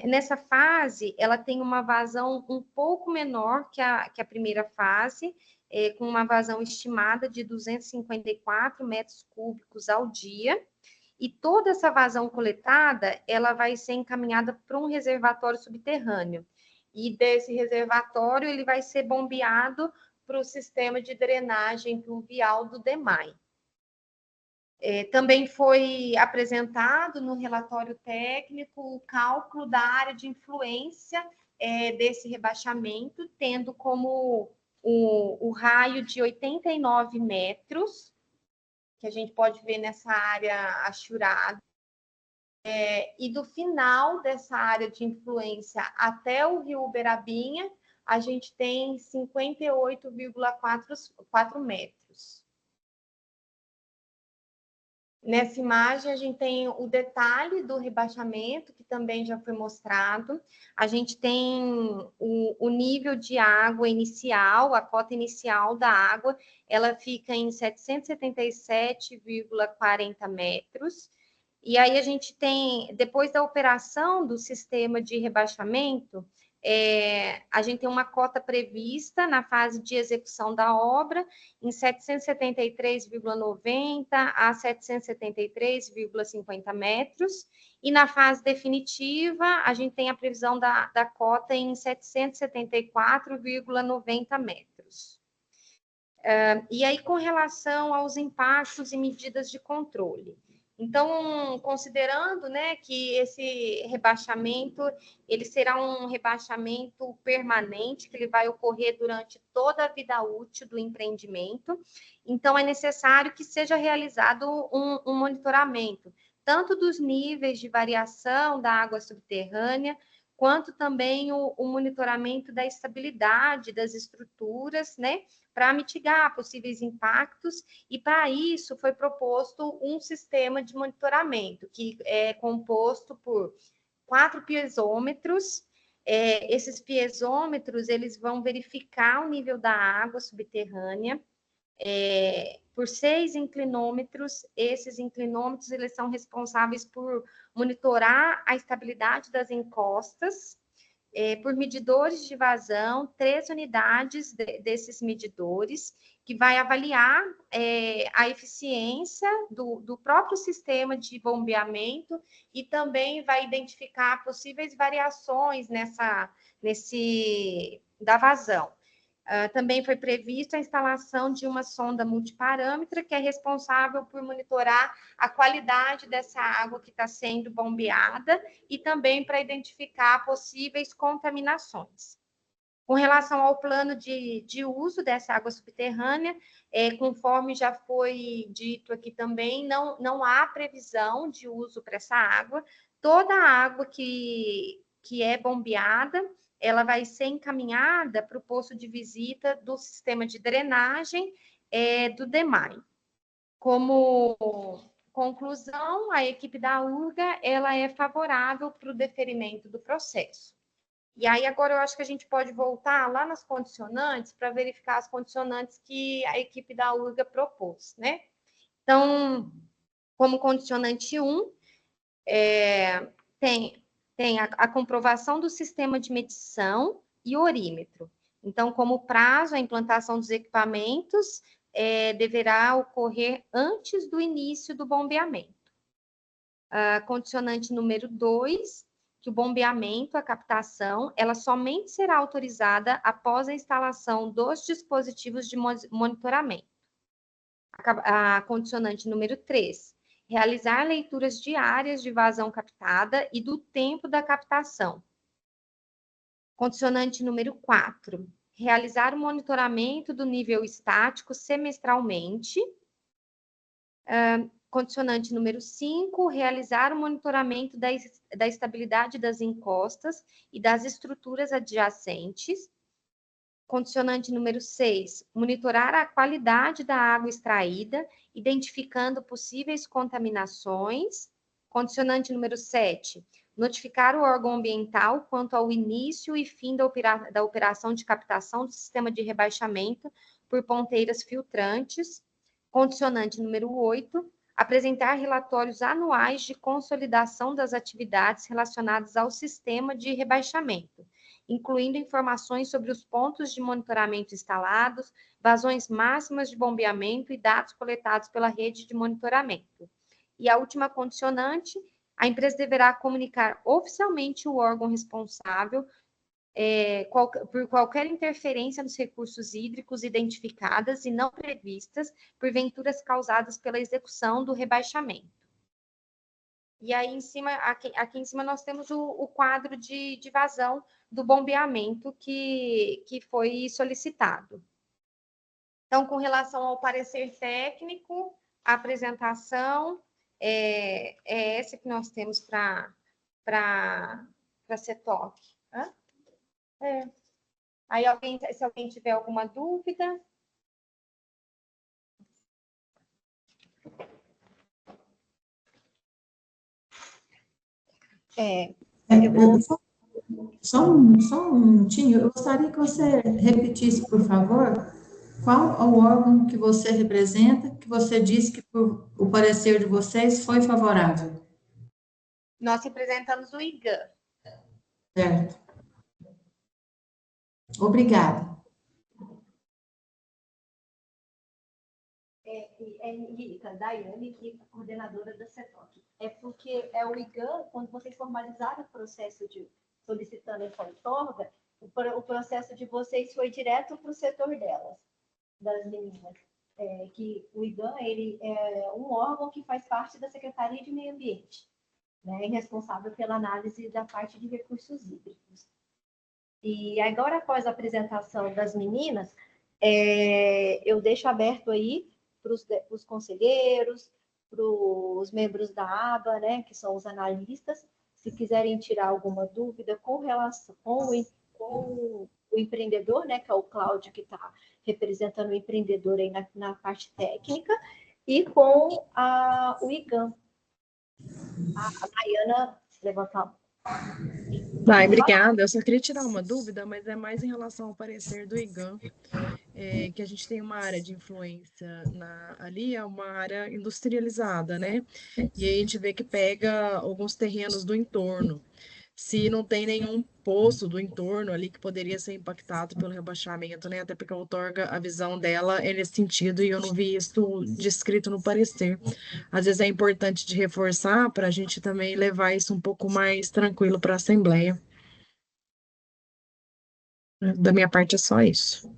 [SPEAKER 8] Nessa fase, ela tem uma vazão um pouco menor que a primeira fase, com uma vazão estimada de 254 metros cúbicos ao dia, e toda essa vazão coletada, ela vai ser encaminhada para um reservatório subterrâneo, e desse reservatório ele vai ser bombeado para o sistema de drenagem pluvial do DEMAI. Também foi apresentado no relatório técnico o cálculo da área de influência desse rebaixamento, tendo como o raio de 89 metros, que a gente pode ver nessa área achurada, e do final dessa área de influência até o rio Uberabinha, a gente tem 58,4 metros. Nessa imagem, a gente tem o detalhe do rebaixamento, que também já foi mostrado. A gente tem o nível de água inicial, a cota inicial da água, ela fica em 777,40 metros. E aí a gente tem, depois da operação do sistema de rebaixamento, a gente tem uma cota prevista na fase de execução da obra em 773,90 a 773,50 metros, e na fase definitiva a gente tem a previsão da cota em 774,90 metros. E aí, com relação aos impactos e medidas de controle. Então, considerando, né, que esse rebaixamento, ele será um rebaixamento permanente, que ele vai ocorrer durante toda a vida útil do empreendimento, então é necessário que seja realizado um monitoramento, tanto dos níveis de variação da água subterrânea, quanto também o monitoramento da estabilidade das estruturas, né, para mitigar possíveis impactos, e para isso foi proposto um sistema de monitoramento, que é composto por 4 piezômetros. Esses piezômetros, eles vão verificar o nível da água subterrânea, por 6 inclinômetros. Esses inclinômetros, eles são responsáveis por monitorar a estabilidade das encostas, por medidores de vazão, 3 unidades desses medidores, que vai avaliar a eficiência do próprio sistema de bombeamento, e também vai identificar possíveis variações da vazão. Também foi prevista a instalação de uma sonda multiparâmetra, que é responsável por monitorar a qualidade dessa água que está sendo bombeada, e também para identificar possíveis contaminações. Com relação ao plano de uso dessa água subterrânea, conforme já foi dito aqui também, não há previsão de uso para essa água. Toda a água que é bombeada, ela vai ser encaminhada para o posto de visita do sistema de drenagem do DEMAI. Como conclusão, a equipe da URGA, ela é favorável para o deferimento do processo. E aí, agora, eu acho que a gente pode voltar lá nas condicionantes para verificar as condicionantes que a equipe da URGA propôs, né? Então, como condicionante 1, tem a comprovação do sistema de medição e orímetro. Então, como prazo, a implantação dos equipamentos deverá ocorrer antes do início do bombeamento. Condicionante número 2, que o bombeamento, a captação, ela somente será autorizada após a instalação dos dispositivos de monitoramento. A condicionante número 3, realizar leituras diárias de vazão captada e do tempo da captação. Condicionante número 4, realizar o monitoramento do nível estático semestralmente.
[SPEAKER 9] Condicionante número 5, realizar o monitoramento da estabilidade das encostas e das estruturas adjacentes. Condicionante número 6, monitorar a qualidade da água extraída, identificando possíveis contaminações. Condicionante número 7, notificar o órgão ambiental quanto ao início e fim da operação de captação do sistema de rebaixamento por ponteiras filtrantes. Condicionante número 8, apresentar relatórios anuais de consolidação das atividades relacionadas ao sistema de rebaixamento, incluindo informações sobre os pontos de monitoramento instalados, vazões máximas de bombeamento e dados coletados pela rede de monitoramento. E a última condicionante, a empresa deverá comunicar oficialmente o órgão responsável por qualquer interferência nos recursos hídricos identificadas e não previstas, por venturas causadas pela execução do rebaixamento. E aí, aqui em cima, nós temos o quadro de vazão do bombeamento que foi solicitado. Então, com relação ao parecer técnico, a apresentação é essa que nós temos para a CETOC. Aí, se alguém tiver alguma dúvida...
[SPEAKER 5] Só um minutinho, eu gostaria que você repetisse, por favor, qual é o órgão que você representa, que você disse que o parecer de vocês foi favorável.
[SPEAKER 8] Nós representamos o IGAN.
[SPEAKER 5] Certo. Obrigada.
[SPEAKER 1] Lírica, Daiane, que é coordenadora da CETOC. É porque o IGAN, quando vocês formalizaram o processo de solicitando essa outorga, o processo de vocês foi direto para o setor delas, das meninas. Que o IGAN, ele é um órgão que faz parte da Secretaria de Meio Ambiente, né, responsável pela análise da parte de recursos hídricos. E agora, após a apresentação das meninas, eu deixo aberto aí para os conselheiros, para os membros da aba, né, que são os analistas, se quiserem tirar alguma dúvida com relação com o empreendedor, né, que é o Cláudio, que está representando o empreendedor aí na parte técnica, e com o IGAN. A Maiana levantou a mão.
[SPEAKER 2] Obrigada. Eu só queria tirar uma dúvida, mas é mais em relação ao parecer do IGAN, que a gente tem uma área de influência ali, é uma área industrializada, né? E aí a gente vê que pega alguns terrenos do entorno. Se não tem nenhum poço do entorno ali que poderia ser impactado pelo rebaixamento, né? Até porque a outorga, a visão dela é nesse sentido e eu não vi isso descrito no parecer. Às vezes é importante de reforçar para a gente também levar isso um pouco mais tranquilo para a Assembleia. Da minha parte é só isso.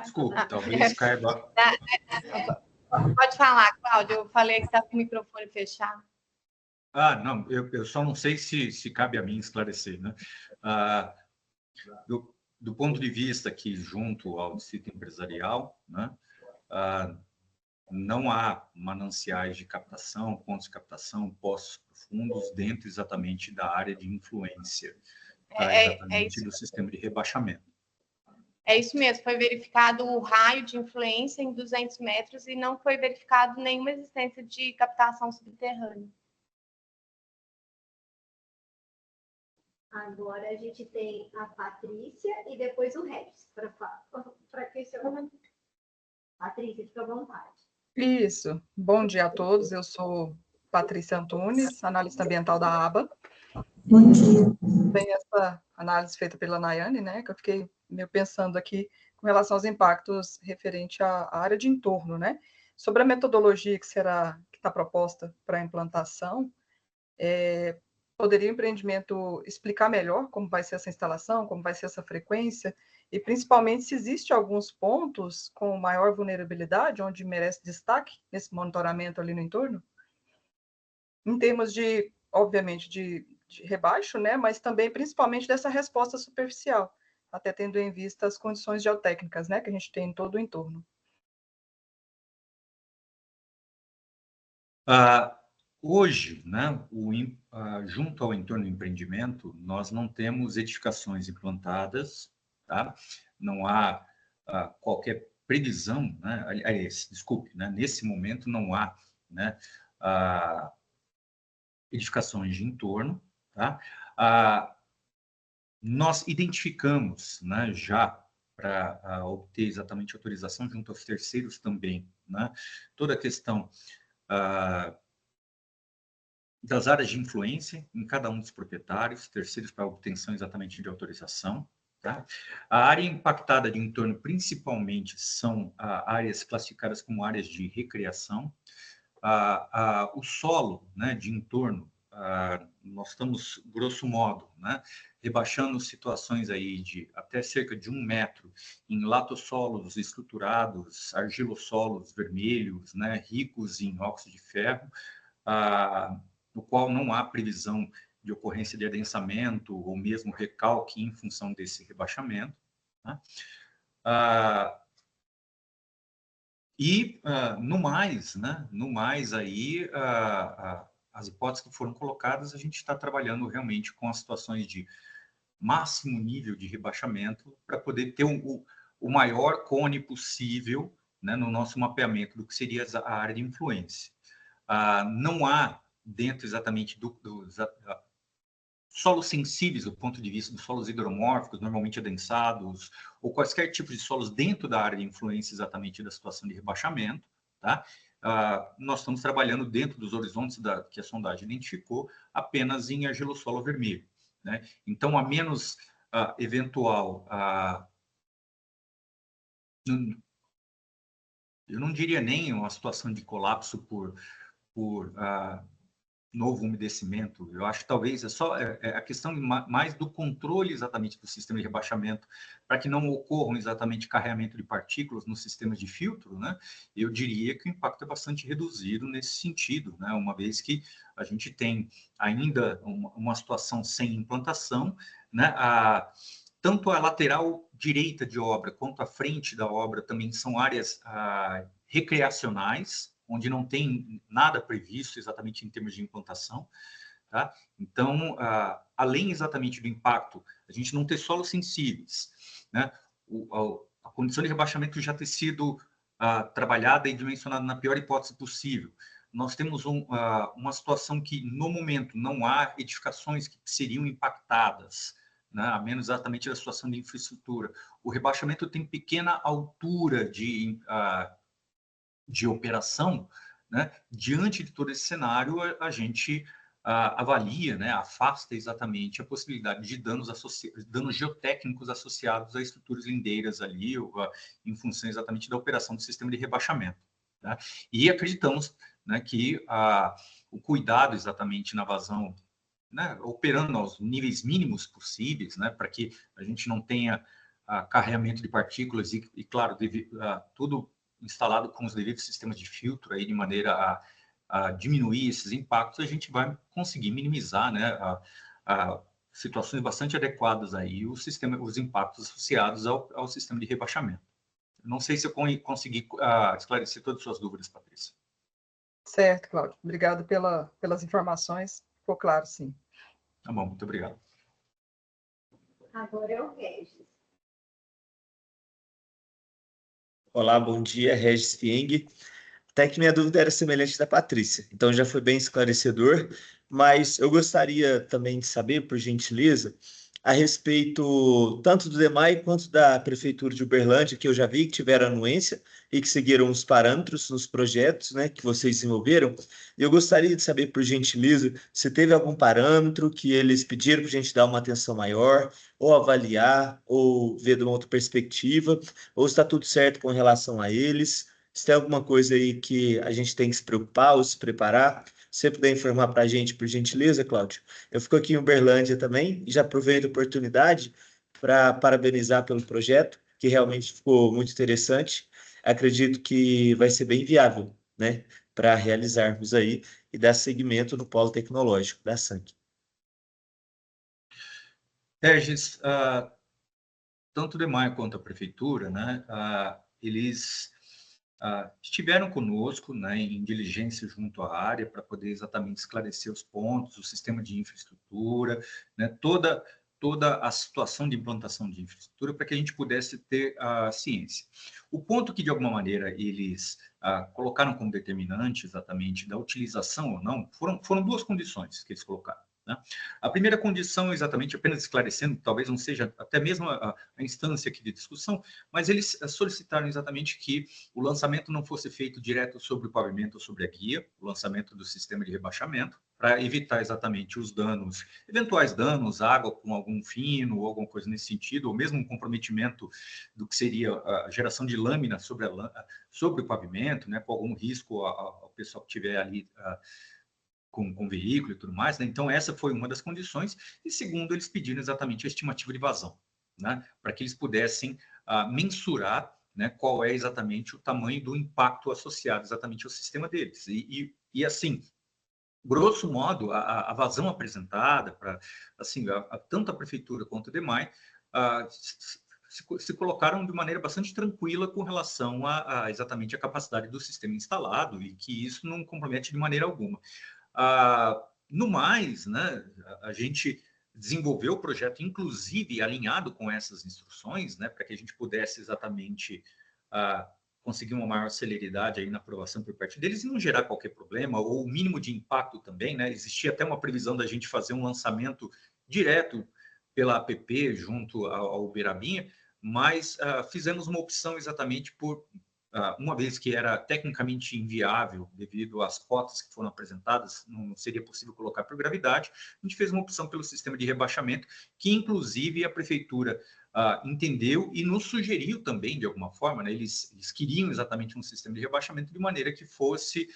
[SPEAKER 6] Desculpa, talvez caiba.
[SPEAKER 8] Pode falar, Cláudio. Eu falei que está com o microfone fechado.
[SPEAKER 6] Não, eu só não sei se cabe a mim esclarecer, né? Do ponto de vista aqui, junto ao distrito empresarial, né? Não há mananciais de captação, pontos de captação, poços profundos dentro exatamente da área de influência, exatamente do sistema de rebaixamento.
[SPEAKER 8] É isso mesmo, foi verificado o raio de influência em 200 metros e não foi verificado nenhuma existência de captação subterrânea.
[SPEAKER 1] Agora a gente tem a Patrícia e depois o Regis para questionar. Patrícia, fica à vontade.
[SPEAKER 10] Isso. Bom dia a todos. Eu sou Patrícia Antunes, analista ambiental da ABA.
[SPEAKER 5] Bom dia.
[SPEAKER 10] Tem essa análise feita pela Nayane, né, que eu fiquei meio pensando aqui com relação aos impactos referente à área de entorno, né? Sobre a metodologia que está proposta para a implantação, Poderia o empreendimento explicar melhor como vai ser essa instalação, como vai ser essa frequência, e principalmente se existe alguns pontos com maior vulnerabilidade, onde merece destaque nesse monitoramento ali no entorno? Em termos de, obviamente, de rebaixo, né, mas também principalmente dessa resposta superficial, até tendo em vista as condições geotécnicas, né, que a gente tem em todo o entorno.
[SPEAKER 6] Hoje, né, junto ao entorno do empreendimento, nós não temos edificações implantadas, tá? Não há qualquer previsão, né? Aliás, desculpe, né? Nesse momento não há, né, edificações de entorno, tá? Nós identificamos, né, já para obter exatamente autorização junto aos terceiros também, né? Toda a questão das áreas de influência em cada um dos proprietários, terceiros para obtenção exatamente de autorização. Tá? A área impactada de entorno, principalmente, são áreas classificadas como áreas de recreação. O solo, né, de entorno, nós estamos, grosso modo, né, rebaixando situações aí de até cerca de 1 metro em latossolos estruturados, argilossolos vermelhos, né, ricos em óxido de ferro, no qual não há previsão de ocorrência de adensamento ou mesmo recalque em função desse rebaixamento. Né? No mais, né? No mais aí, as hipóteses que foram colocadas, a gente está trabalhando realmente com as situações de máximo nível de rebaixamento para poder ter o maior cone possível, né, no nosso mapeamento do que seria a área de influência. Não há dentro exatamente dos solos sensíveis do ponto de vista dos solos hidromórficos, normalmente adensados, ou quaisquer tipo de solos dentro da área de influência exatamente da situação de rebaixamento, tá? Nós estamos trabalhando dentro dos horizontes que a sondagem identificou, apenas em argilossolo vermelho, né? Então, a menos eventual... eu não diria nem uma situação de colapso por novo umedecimento. Eu acho que talvez a questão mais do controle exatamente do sistema de rebaixamento, para que não ocorram exatamente carreamento de partículas nos sistemas de filtro, né? Eu diria que o impacto é bastante reduzido nesse sentido, né? Uma vez que a gente tem ainda uma situação sem implantação, né? Tanto a lateral direita de obra quanto a frente da obra também são áreas recreacionais, onde não tem nada previsto exatamente em termos de implantação. Tá? Então, além exatamente do impacto, a gente não ter solos sensíveis, né? A condição de rebaixamento já ter sido trabalhada e dimensionada na pior hipótese possível. Nós temos uma situação que, no momento, não há edificações que seriam impactadas, né? A menos exatamente da situação de infraestrutura. O rebaixamento tem pequena altura de operação, né? Diante de todo esse cenário, a gente avalia, né, afasta exatamente a possibilidade de danos geotécnicos associados a estruturas lindeiras ali, em função exatamente da operação do sistema de rebaixamento. Tá? E acreditamos, né, que o cuidado exatamente na vazão, né, operando aos níveis mínimos possíveis, né, para que a gente não tenha carreamento de partículas e claro, tudo instalado com os devidos sistemas de filtro aí de maneira a diminuir esses impactos, a gente vai conseguir minimizar, né, situações bastante adequadas aí os impactos associados ao sistema de rebaixamento. Não sei se eu consegui esclarecer todas as suas dúvidas, Patrícia.
[SPEAKER 10] Certo, Cláudio. Obrigado pelas informações. Ficou claro, sim.
[SPEAKER 6] Tá bom, muito obrigado.
[SPEAKER 1] Agora é o Regis.
[SPEAKER 11] Olá, bom dia, Regis Fieng. Até que minha dúvida era semelhante da Patrícia, então já foi bem esclarecedor, mas eu gostaria também de saber, por gentileza, a respeito tanto do DEMAI quanto da Prefeitura de Uberlândia, que eu já vi que tiveram anuência e que seguiram os parâmetros nos projetos, né, que vocês desenvolveram. Eu gostaria de saber, por gentileza, se teve algum parâmetro que eles pediram para a gente dar uma atenção maior, ou avaliar, ou ver de uma outra perspectiva, ou está tudo certo com relação a eles. Se tem alguma coisa aí que a gente tem que se preocupar ou se preparar, Se você puder informar para a gente, por gentileza, Cláudio. Eu fico aqui em Uberlândia também e já aproveito a oportunidade para parabenizar pelo projeto, que realmente ficou muito interessante. Acredito que vai ser bem viável, né, para realizarmos aí e dar seguimento no polo tecnológico da SANC.
[SPEAKER 6] Regis, tanto o DEMAI quanto a prefeitura, né, eles estiveram conosco, né, em diligência junto à área para poder exatamente esclarecer os pontos, o sistema de infraestrutura, né, toda a situação de implantação de infraestrutura para que a gente pudesse ter a ciência. O ponto que, de alguma maneira, eles colocaram como determinante exatamente da utilização ou não, foram duas condições que eles colocaram. Né? A primeira condição, exatamente, apenas esclarecendo, talvez não seja até mesmo a instância aqui de discussão, mas eles solicitaram exatamente que o lançamento não fosse feito direto sobre o pavimento ou sobre a guia, o lançamento do sistema de rebaixamento, para evitar exatamente os danos, eventuais danos, água com algum fino ou alguma coisa nesse sentido, ou mesmo um comprometimento do que seria a geração de lâmina sobre o pavimento, né, com algum risco ao pessoal que estiver ali com veículo e tudo mais, né? Então, essa foi uma das condições. E segundo, eles pediram exatamente a estimativa de vazão, né? Para que eles pudessem mensurar, né, qual é exatamente o tamanho do impacto associado exatamente ao sistema deles. E assim, grosso modo, a vazão apresentada para, assim, tanto a prefeitura quanto o DEMAI se colocaram de maneira bastante tranquila com relação exatamente a capacidade do sistema instalado e que isso não compromete de maneira alguma. No mais, né, a gente desenvolveu o projeto, inclusive alinhado com essas instruções, né, para que a gente pudesse exatamente conseguir uma maior celeridade aí na aprovação por parte deles e não gerar qualquer problema ou o mínimo de impacto também, né? Existia até uma previsão da gente fazer um lançamento direto pela app junto ao Uberabinha, mas fizemos uma opção exatamente por uma vez que era tecnicamente inviável devido às cotas que foram apresentadas, não seria possível colocar por gravidade, a gente fez uma opção pelo sistema de rebaixamento, que inclusive a prefeitura entendeu e nos sugeriu também, de alguma forma, né? Eles queriam exatamente um sistema de rebaixamento de maneira que fosse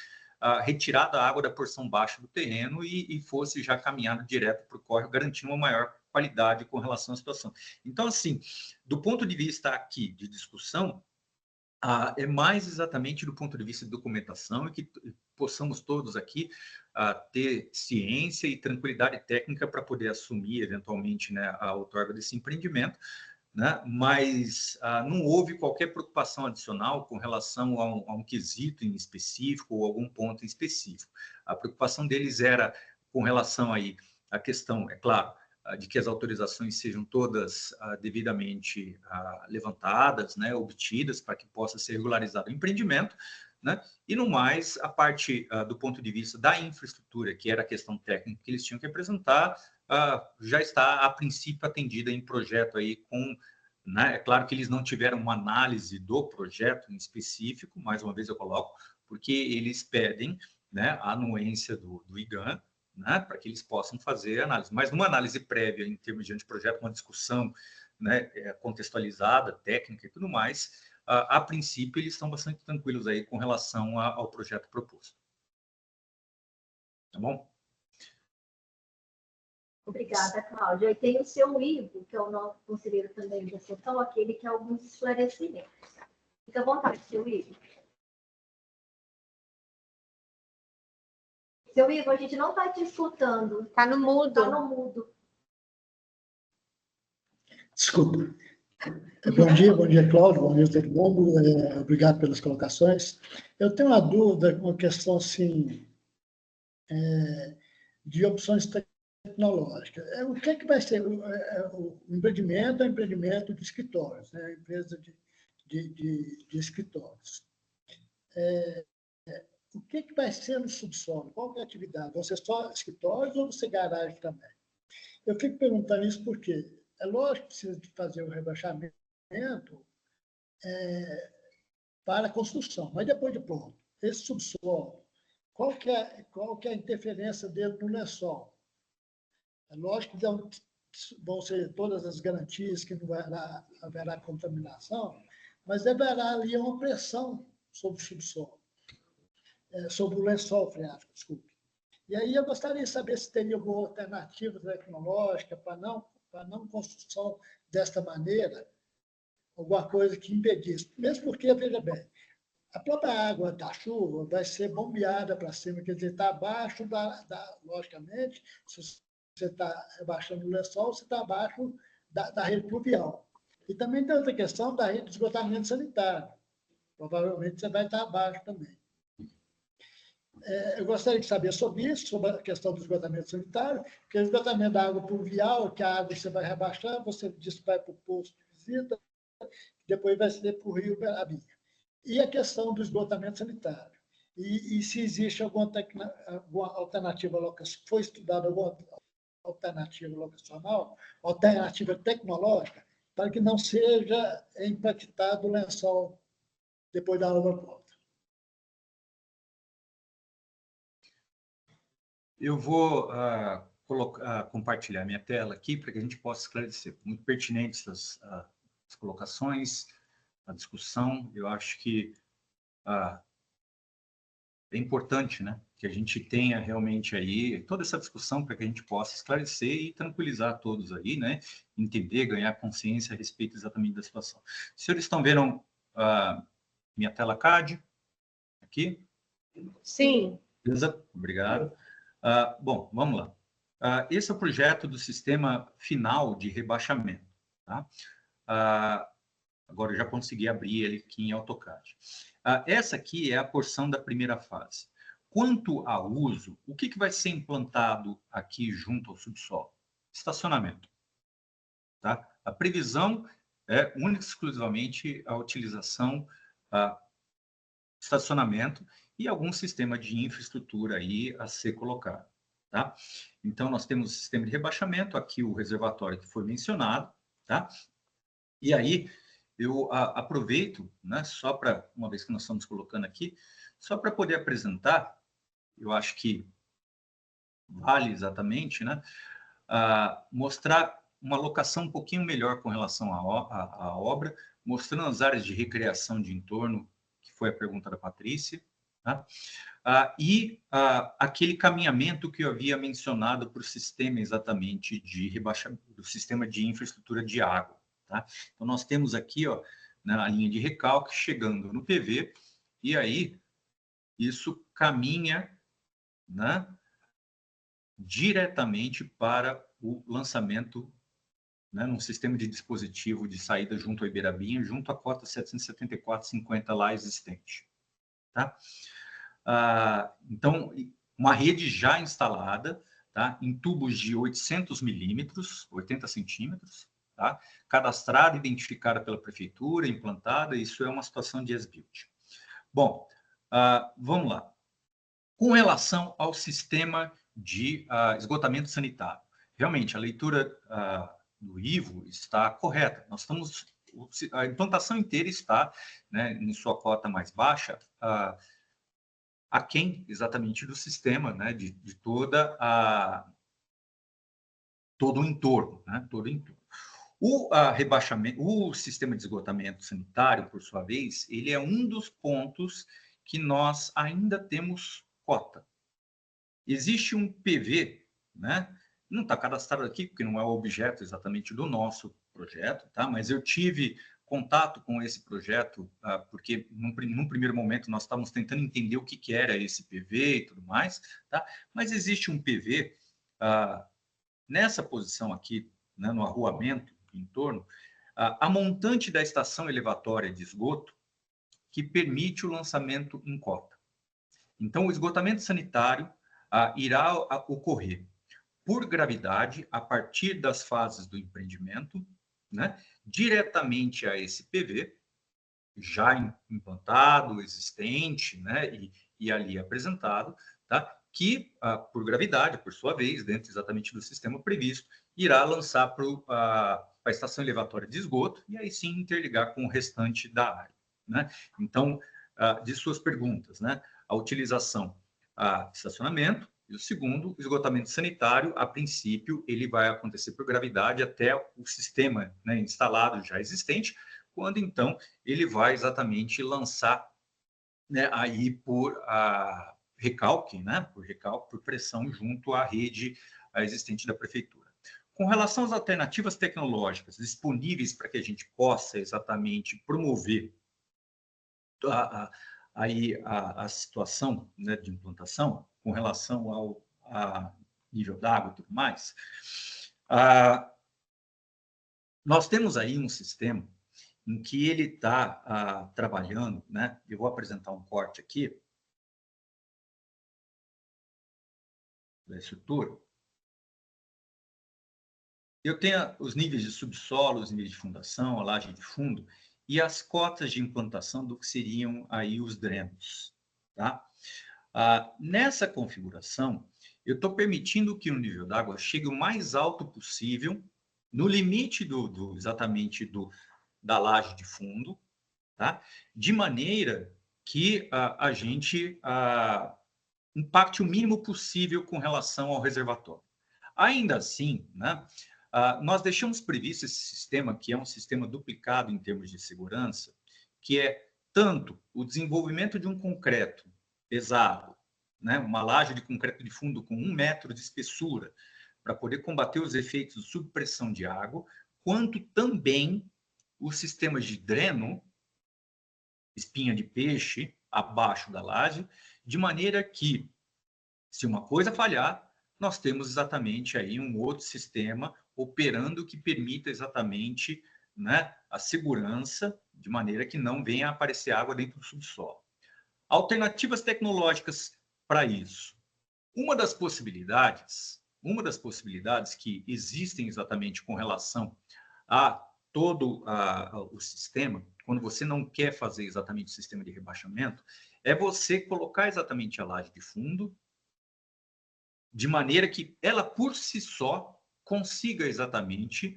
[SPEAKER 6] retirada a água da porção baixa do terreno e fosse já caminhado direto para o córrego, garantindo uma maior qualidade com relação à situação. Então, assim, do ponto de vista aqui de discussão, é mais exatamente do ponto de vista de documentação e que possamos todos aqui ter ciência e tranquilidade técnica para poder assumir, eventualmente, né, a outorga desse empreendimento, né? Mas não houve qualquer preocupação adicional com relação a um quesito em específico ou algum ponto em específico. A preocupação deles era com relação aí à questão, é claro, de que as autorizações sejam todas devidamente levantadas, né, obtidas, para que possa ser regularizado o empreendimento, né? E no mais, a parte do ponto de vista da infraestrutura, que era a questão técnica que eles tinham que apresentar, já está, a princípio, atendida em projeto aí com... Né? É claro que eles não tiveram uma análise do projeto em específico, mais uma vez eu coloco, porque eles pedem, né, a anuência do IGAN, né, para que eles possam fazer análise. Mas numa análise prévia, em termos de anteprojeto, uma discussão, né, contextualizada, técnica e tudo mais, a princípio eles estão bastante tranquilos aí com relação ao projeto proposto. Tá bom?
[SPEAKER 1] Obrigada, Cláudia. E tem o seu Ivo, que é o nosso conselheiro também da sessão, aquele que é alguns esclarecimentos. Fica à vontade, seu Ivo. Seu Ivo, a gente não está te escutando.
[SPEAKER 8] Está no mudo.
[SPEAKER 1] Está no mudo.
[SPEAKER 12] Desculpa. Bom dia, Cláudio, bom dia a todo mundo. Obrigado pelas colocações. Eu tenho uma dúvida, uma questão assim, de opções tecnológicas. O que é que vai ser o empreendimento? É um empreendimento de escritórios, né? Empresa de escritórios. O que é que vai ser no subsolo? Qual é a atividade? Vão ser só escritórios ou vai ser garagem também? Eu fico perguntando isso porque é lógico que precisa de fazer o rebaixamento para a construção, mas depois de pronto, esse subsolo, qual que é a interferência dele no lençol? É lógico que vão ser todas as garantias que não haverá contaminação, mas haverá ali uma pressão sobre o subsolo, sobre o lençol freático, desculpe. E aí eu gostaria de saber se teria alguma alternativa tecnológica para não construção desta maneira, alguma coisa que impedisse. Mesmo porque, veja bem, a própria água da chuva vai ser bombeada para cima, quer dizer, está abaixo logicamente, se você está rebaixando o lençol, você está abaixo da rede pluvial. E também tem outra questão da rede de esgotamento sanitário. Provavelmente você vai estar abaixo também. Eu gostaria de saber sobre isso, sobre a questão do esgotamento sanitário, porque o esgotamento da água pluvial, que a água você vai rebaixar, você diz que vai para o posto de visita, depois vai ser para o rio Berabinha. E a questão do esgotamento sanitário. E se existe alguma alternativa locacional, foi estudada alguma alternativa locacional, alternativa tecnológica, para que não seja impactado o lençol depois da água volta.
[SPEAKER 6] Eu vou compartilhar minha tela aqui para que a gente possa esclarecer. Muito pertinentes as colocações, a discussão. Eu acho que é importante, né, que a gente tenha realmente aí toda essa discussão para que a gente possa esclarecer e tranquilizar todos aí, né, entender, ganhar consciência a respeito exatamente da situação. Os senhores estão vendo minha tela CAD aqui?
[SPEAKER 8] Sim.
[SPEAKER 6] Beleza? Obrigado. Bom, vamos lá. Esse é o projeto do sistema final de rebaixamento. Tá? Agora eu já consegui abrir ele aqui em AutoCAD. Essa aqui é a porção da primeira fase. Quanto ao uso, o que vai ser implantado aqui junto ao subsolo? Estacionamento. Tá? A previsão é única e exclusivamente a utilização estacionamento e algum sistema de infraestrutura aí a ser colocado. Tá? Então, nós temos o sistema de rebaixamento, aqui o reservatório que foi mencionado. Tá? E aí, eu aproveito, né, só para, uma vez que nós estamos colocando aqui, só para poder apresentar, eu acho que vale exatamente, né, mostrar uma locação um pouquinho melhor com relação à obra, mostrando as áreas de recreação de entorno, que foi a pergunta da Patrícia, tá? E aquele caminhamento que eu havia mencionado para o sistema exatamente de rebaixamento, do sistema de infraestrutura de água. Tá? Então, nós temos aqui, ó, na linha de recalque, chegando no PV, e aí isso caminha, né, diretamente para o lançamento, né, num sistema de dispositivo de saída junto ao Iberabinha, junto à cota 774,50 lá existente. Tá? Então, uma rede já instalada, tá, em tubos de 800 milímetros, 80 centímetros, tá? Cadastrada, identificada pela prefeitura, implantada, isso é uma situação de as-built. Bom, vamos lá. Com relação ao sistema de esgotamento sanitário, realmente a leitura do Ivo está correta. Nós estamos, a implantação inteira está, né, em sua cota mais baixa, aquém exatamente do sistema, né, de todo o entorno, né, todo o entorno. O rebaixamento, o sistema de esgotamento sanitário, por sua vez, ele é um dos pontos que nós ainda temos cota. Existe um PV, né? Não está cadastrado aqui, porque não é o objeto exatamente do nosso projeto, tá? Mas eu tive contato com esse projeto, porque num primeiro momento nós estávamos tentando entender o que era esse PV e tudo mais, tá? Mas existe um PV nessa posição aqui, né, no arruamento em torno, a montante da estação elevatória de esgoto que permite o lançamento em cota. Então, o esgotamento sanitário irá ocorrer por gravidade a partir das fases do empreendimento, né, diretamente a esse PV, já implantado, existente, né, e ali apresentado, tá, que, por gravidade, por sua vez, dentro exatamente do sistema previsto, irá lançar para a estação elevatória de esgoto e aí sim interligar com o restante da área. Né? Então, de suas perguntas, né, a utilização estacionamento, e o segundo, o esgotamento sanitário, a princípio, ele vai acontecer por gravidade até o sistema, né, instalado já existente, quando então ele vai exatamente lançar, né, aí recalque, né? Por pressão junto à rede existente da prefeitura. Com relação às alternativas tecnológicas disponíveis para que a gente possa exatamente promover a situação, né, de implantação, com relação ao nível d'água e tudo mais, nós temos aí um sistema em que ele está trabalhando, né? Eu vou apresentar um corte aqui da estrutura. Eu tenho os níveis de subsolo, os níveis de fundação, a laje de fundo e as cotas de implantação do que seriam aí os drenos, tá? Nessa configuração, eu estou permitindo que o nível d'água chegue o mais alto possível, no limite exatamente da laje de fundo, tá? De maneira que a gente impacte o mínimo possível com relação ao reservatório. Ainda assim, né, nós deixamos previsto esse sistema, que é um sistema duplicado em termos de segurança, que é tanto o desenvolvimento de um concreto pesado, né, uma laje de concreto de fundo com 1 metro de espessura, para poder combater os efeitos de subpressão de água, quanto também os sistemas de dreno, espinha de peixe, abaixo da laje, de maneira que, se uma coisa falhar, nós temos exatamente aí um outro sistema operando que permita exatamente, né, a segurança, de maneira que não venha a aparecer água dentro do subsolo. Alternativas tecnológicas para isso. Uma das possibilidades que existem exatamente com relação a todo o sistema, quando você não quer fazer exatamente o sistema de rebaixamento, é você colocar exatamente a laje de fundo, de maneira que ela, por si só, consiga exatamente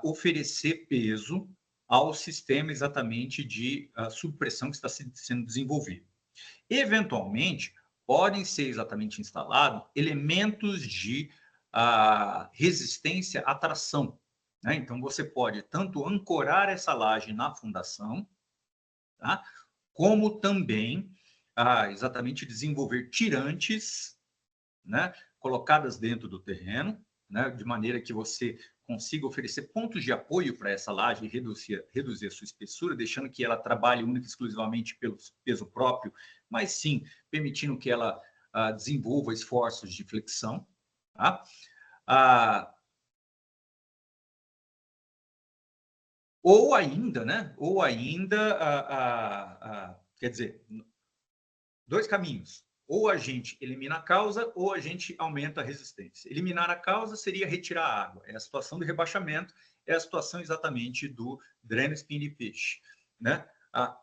[SPEAKER 6] oferecer peso ao sistema exatamente de subpressão que está sendo desenvolvido. Eventualmente, podem ser exatamente instalados elementos de resistência à tração, né? Então, você pode tanto ancorar essa laje na fundação, tá? Como também exatamente desenvolver tirantes, né, colocadas dentro do terreno, né, de maneira que você consiga oferecer pontos de apoio para essa laje e reduzir a sua espessura, deixando que ela trabalhe única e exclusivamente pelo peso próprio, mas sim permitindo que ela desenvolva esforços de flexão. Tá? Ou ainda, quer dizer, 2 caminhos. Ou a gente elimina a causa, ou a gente aumenta a resistência. Eliminar a causa seria retirar a água. É a situação do rebaixamento, é a situação exatamente do dreno espinho de peixe, né?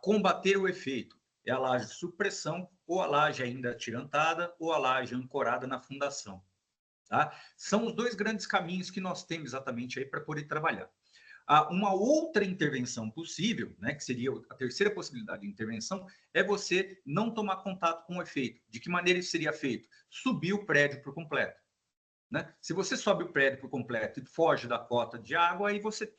[SPEAKER 6] Combater o efeito é a laje de supressão, ou a laje ainda atirantada, ou a laje ancorada na fundação. Tá? São os 2 grandes caminhos que nós temos exatamente aí para poder trabalhar. Uma outra intervenção possível, né, que seria a terceira possibilidade de intervenção, é você não tomar contato com o efeito. De que maneira isso seria feito? Subir o prédio por completo. Né? Se você sobe o prédio por completo e foge da cota de água, aí você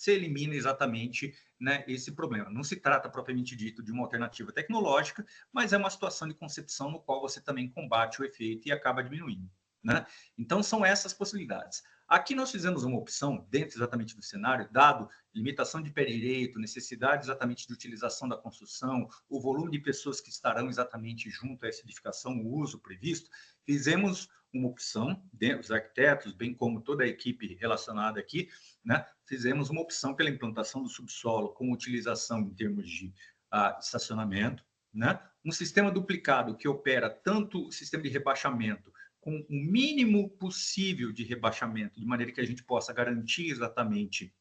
[SPEAKER 6] elimina exatamente, né, esse problema. Não se trata, propriamente dito, de uma alternativa tecnológica, mas é uma situação de concepção no qual você também combate o efeito e acaba diminuindo. Né? Então, são essas possibilidades. Aqui nós fizemos uma opção, dentro exatamente do cenário, dado limitação de pé direito, necessidade exatamente de utilização da construção, o volume de pessoas que estarão exatamente junto a essa edificação, o uso previsto, fizemos uma opção, os arquitetos, bem como toda a equipe relacionada aqui, né, fizemos uma opção pela implantação do subsolo com utilização em termos de estacionamento, né, um sistema duplicado que opera tanto o sistema de rebaixamento com o mínimo possível de rebaixamento, de maneira que a gente possa garantir exatamente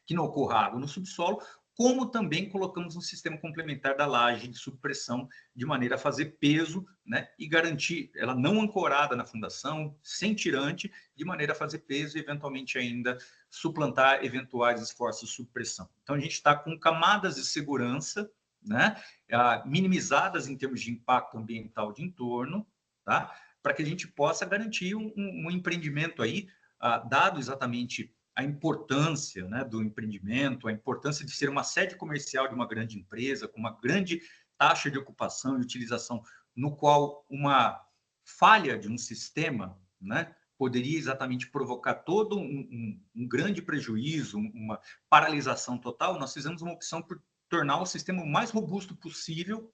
[SPEAKER 6] que não ocorra água no subsolo, como também colocamos um sistema complementar da laje de subpressão, de maneira a fazer peso, né, e garantir ela não ancorada na fundação, sem tirante, de maneira a fazer peso e, eventualmente, ainda suplantar eventuais esforços de subpressão. Então, a gente está com camadas de segurança, né, minimizadas em termos de impacto ambiental de entorno, tá? Para que a gente possa garantir um empreendimento aí, dado exatamente a importância, né, do empreendimento, a importância de ser uma sede comercial de uma grande empresa, com uma grande taxa de ocupação e utilização no qual uma falha de um sistema, né, poderia exatamente provocar todo um grande prejuízo, uma paralisação total, nós fizemos uma opção por tornar o sistema o mais robusto possível,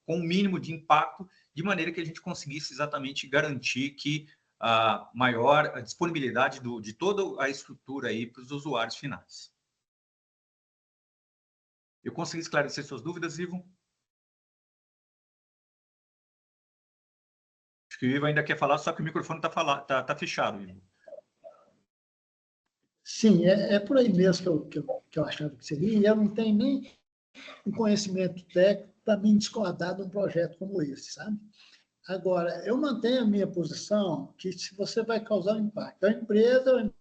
[SPEAKER 6] com o mínimo de impacto, de maneira que a gente conseguisse exatamente garantir que a maior disponibilidade de toda a estrutura aí para os usuários finais. Eu consegui esclarecer suas dúvidas, Ivo? Acho que o Ivo ainda quer falar, só que o microfone está fechado, Ivo.
[SPEAKER 12] Sim, é por aí mesmo que eu achava que seria, e eu não tenho nem um conhecimento técnico para me discordar de um projeto como esse, sabe? Agora, eu mantenho a minha posição que se você vai causar um impacto, a empresa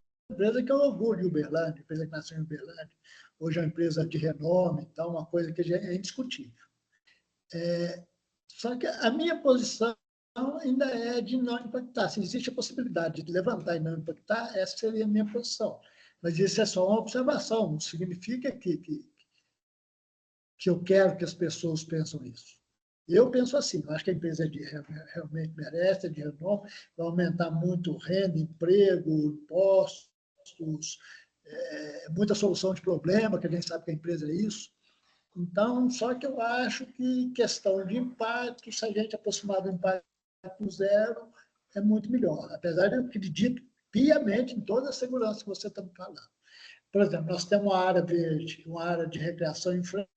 [SPEAKER 12] que eu orgulho de Uberlândia, a empresa que nasceu em Uberlândia, hoje é uma empresa de renome, então, uma coisa que é indiscutível. Só que a minha posição ainda é de não impactar. Se existe a possibilidade de levantar e não impactar, essa seria a minha posição. Mas isso é só uma observação, não significa que eu quero que as pessoas pensam isso. Eu penso assim, eu acho que a empresa realmente merece, é de renome, vai aumentar muito renda, emprego, impostos, muita solução de problema, que a gente sabe que a empresa é isso. Então, só que eu acho que questão de impacto, se a gente aproximar do impacto zero, é muito melhor. Apesar de eu acredito piamente em toda a segurança que você está me falando. Por exemplo, nós temos uma área verde, uma área de recreação em frente,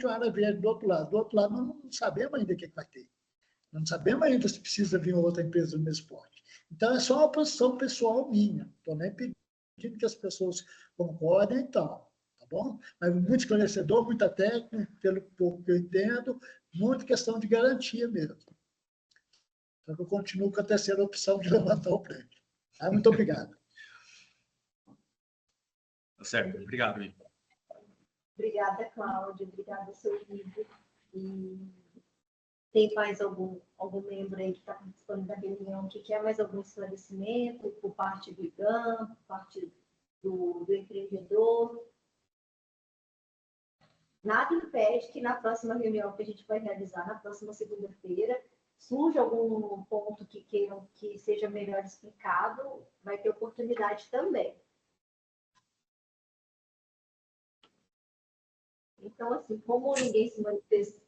[SPEAKER 12] uma área verde do outro lado. Do outro lado, nós não sabemos ainda o que vai ter. Nós não sabemos ainda se precisa vir outra empresa do mesmo porte. Então, é só uma posição pessoal minha. Estou nem pedindo que as pessoas concordem, então. Tá bom? Mas muito esclarecedor, muita técnica, pelo pouco que eu entendo, muita questão de garantia mesmo. Só que eu continuo com a terceira opção de levantar o prédio. Tá? Muito obrigado.
[SPEAKER 6] Tá certo. Obrigado, Ivo.
[SPEAKER 1] Obrigada, Cláudia. Obrigada, seu Ivo. E tem mais algum membro aí que está participando da reunião que quer mais algum esclarecimento por parte do IGAM, por parte do empreendedor? Nada impede que na próxima reunião que a gente vai realizar, na próxima segunda-feira, surja algum ponto que queiram que seja melhor explicado, vai ter oportunidade também. Então, assim, como ninguém se manifesta...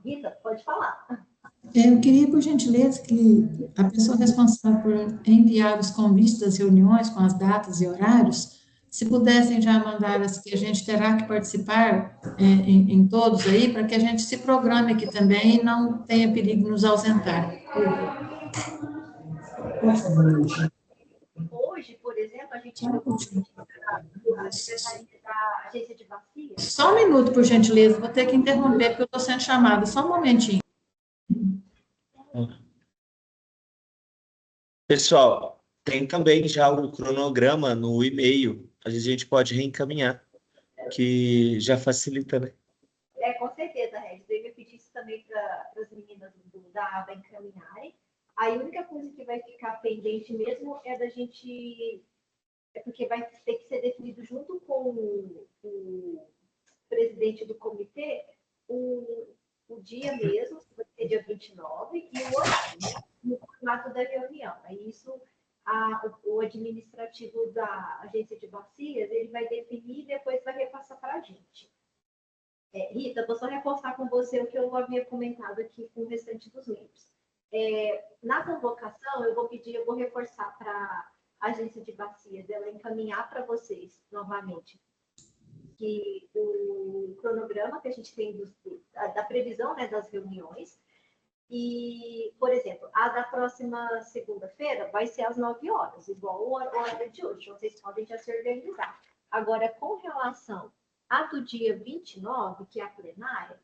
[SPEAKER 1] Rita, pode falar.
[SPEAKER 5] Eu queria, por gentileza, que a pessoa responsável por enviar os convites das reuniões com as datas e horários, se pudessem já mandar as que a gente terá que participar em todos aí, para que a gente se programe aqui também e não tenha perigo de nos ausentar.
[SPEAKER 1] Hoje, por exemplo, a gente deu convite para a Secretaria da Agência de Bacias.
[SPEAKER 5] Só um minuto, por gentileza, vou ter que interromper, porque eu estou sendo chamada. Só um momentinho.
[SPEAKER 11] Pessoal, tem também já o cronograma no e-mail. Às vezes a gente pode reencaminhar, que já facilita, né?
[SPEAKER 1] Com certeza, Regis. Eu ia pedir isso também para as meninas da aba encaminharem. A única coisa que vai ficar pendente mesmo é da gente... porque vai ter que ser definido junto com o presidente do comitê o dia mesmo, que vai ser dia 29, e o horário, né, no formato da reunião. Aí isso, o administrativo da Agência de Bacias, ele vai definir e depois vai repassar para a gente. Rita, vou só reforçar com você o que eu havia comentado aqui com o restante dos membros. Na convocação, eu vou reforçar para a Agência de Bacias, ela encaminhar para vocês, novamente, que o cronograma que a gente tem da previsão, né, das reuniões. E, por exemplo, a da próxima segunda-feira vai ser às 9 horas, igual o horário de hoje. Vocês podem já se organizar. Agora, com relação à do dia 29, que é a plenária,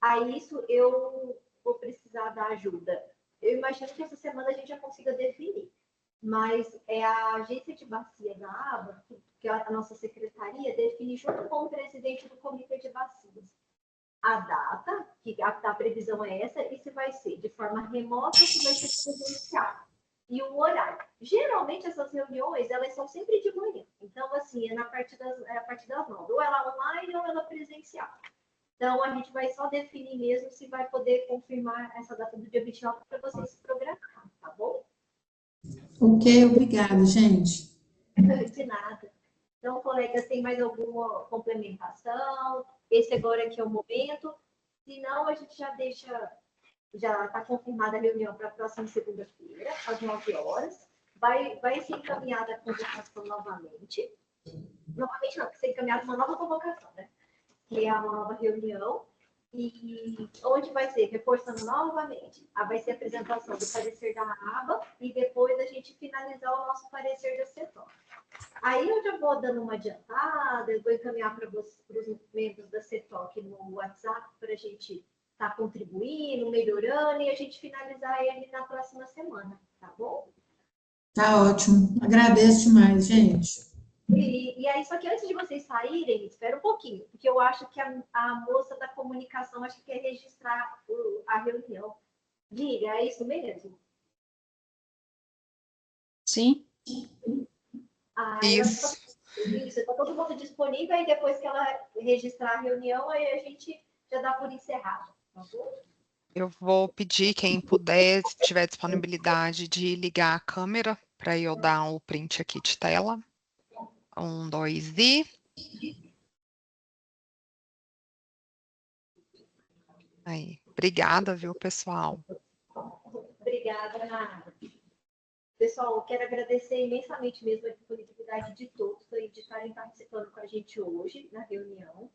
[SPEAKER 1] a isso eu vou precisar da ajuda. Eu imagino que essa semana a gente já consiga definir. Mas é a Agência de Bacia da ABA, que a nossa secretaria define junto com o presidente do Comitê de Bacias. A data, que a previsão é essa, e se vai ser de forma remota ou se vai ser presencial. E o horário. Geralmente, essas reuniões, elas são sempre de manhã. Então, assim, a partir das 9. Ou ela online ou ela presencial. Então, a gente vai só definir mesmo se vai poder confirmar essa data do dia 29 para vocês se programar, tá bom?
[SPEAKER 5] Ok, obrigada, gente.
[SPEAKER 1] De nada. Então, colegas, tem mais alguma complementação? Esse agora aqui é o momento. Se não, a gente já deixa, já está confirmada a reunião para a próxima segunda-feira, às 9 horas. Vai ser encaminhada a convocação novamente. Novamente não, vai ser encaminhada uma nova convocação, né? Que é uma nova reunião. E onde vai ser? Reforçando novamente. Vai ser a apresentação do parecer da aba e depois a gente finalizar o nosso parecer da CETOC. Aí eu já vou dando uma adiantada, eu vou encaminhar para os membros da CETOC no WhatsApp para a gente estar contribuindo, melhorando e a gente finalizar ele na próxima semana, tá bom?
[SPEAKER 5] Tá ótimo. Agradeço demais, gente.
[SPEAKER 1] E aí, só que antes de vocês saírem, espera um pouquinho, porque eu acho que a moça da comunicação acho que quer registrar a reunião. Diga, é isso mesmo?
[SPEAKER 13] Sim.
[SPEAKER 1] Isso. Está todo mundo disponível, aí depois que ela registrar a reunião, aí a gente já dá por encerrado, tá bom?
[SPEAKER 14] Eu vou pedir, quem puder, se tiver disponibilidade, de ligar a câmera para eu dar o print aqui de tela. 1, 2 e... Aí, obrigada, viu, pessoal?
[SPEAKER 1] Obrigada, Ana. Pessoal, quero agradecer imensamente mesmo a disponibilidade de todos aí de estarem participando com a gente hoje na reunião.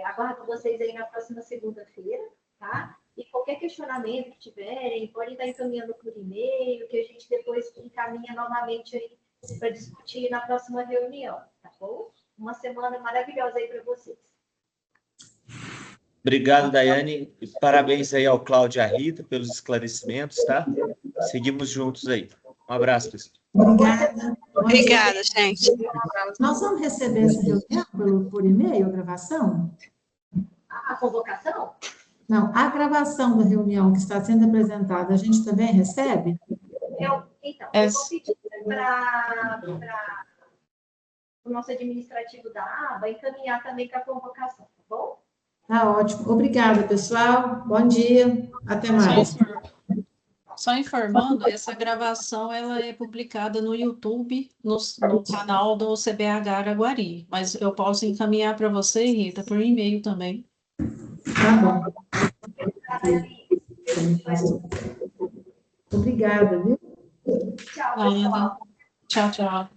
[SPEAKER 1] Aguardo vocês aí na próxima segunda-feira, tá? E qualquer questionamento que tiverem, podem estar encaminhando por e-mail, que a gente depois encaminha novamente aí para discutir na próxima reunião, tá bom? Uma semana maravilhosa aí para vocês.
[SPEAKER 11] Obrigado, Daiane. E parabéns aí ao Cláudio e à Rita pelos esclarecimentos, tá? Seguimos juntos aí. Um abraço, pessoal.
[SPEAKER 5] Obrigada.
[SPEAKER 13] Obrigada, gente.
[SPEAKER 5] Nós vamos receber essa reunião por e-mail, a gravação?
[SPEAKER 1] A convocação?
[SPEAKER 5] Não, a gravação da reunião que está sendo apresentada, a gente também recebe?
[SPEAKER 1] Eu vou pedir para o nosso administrativo da aba encaminhar também com a convocação, tá bom?
[SPEAKER 5] Tá ótimo. Obrigada, pessoal. Bom dia. Até mais.
[SPEAKER 13] Só informando, essa gravação ela é publicada no YouTube, no canal do CBH Araguari, mas eu posso encaminhar para você, Rita, por e-mail também.
[SPEAKER 5] Tá bom. Obrigada, viu?
[SPEAKER 1] Tchau, pessoal.
[SPEAKER 13] Tchau, tchau.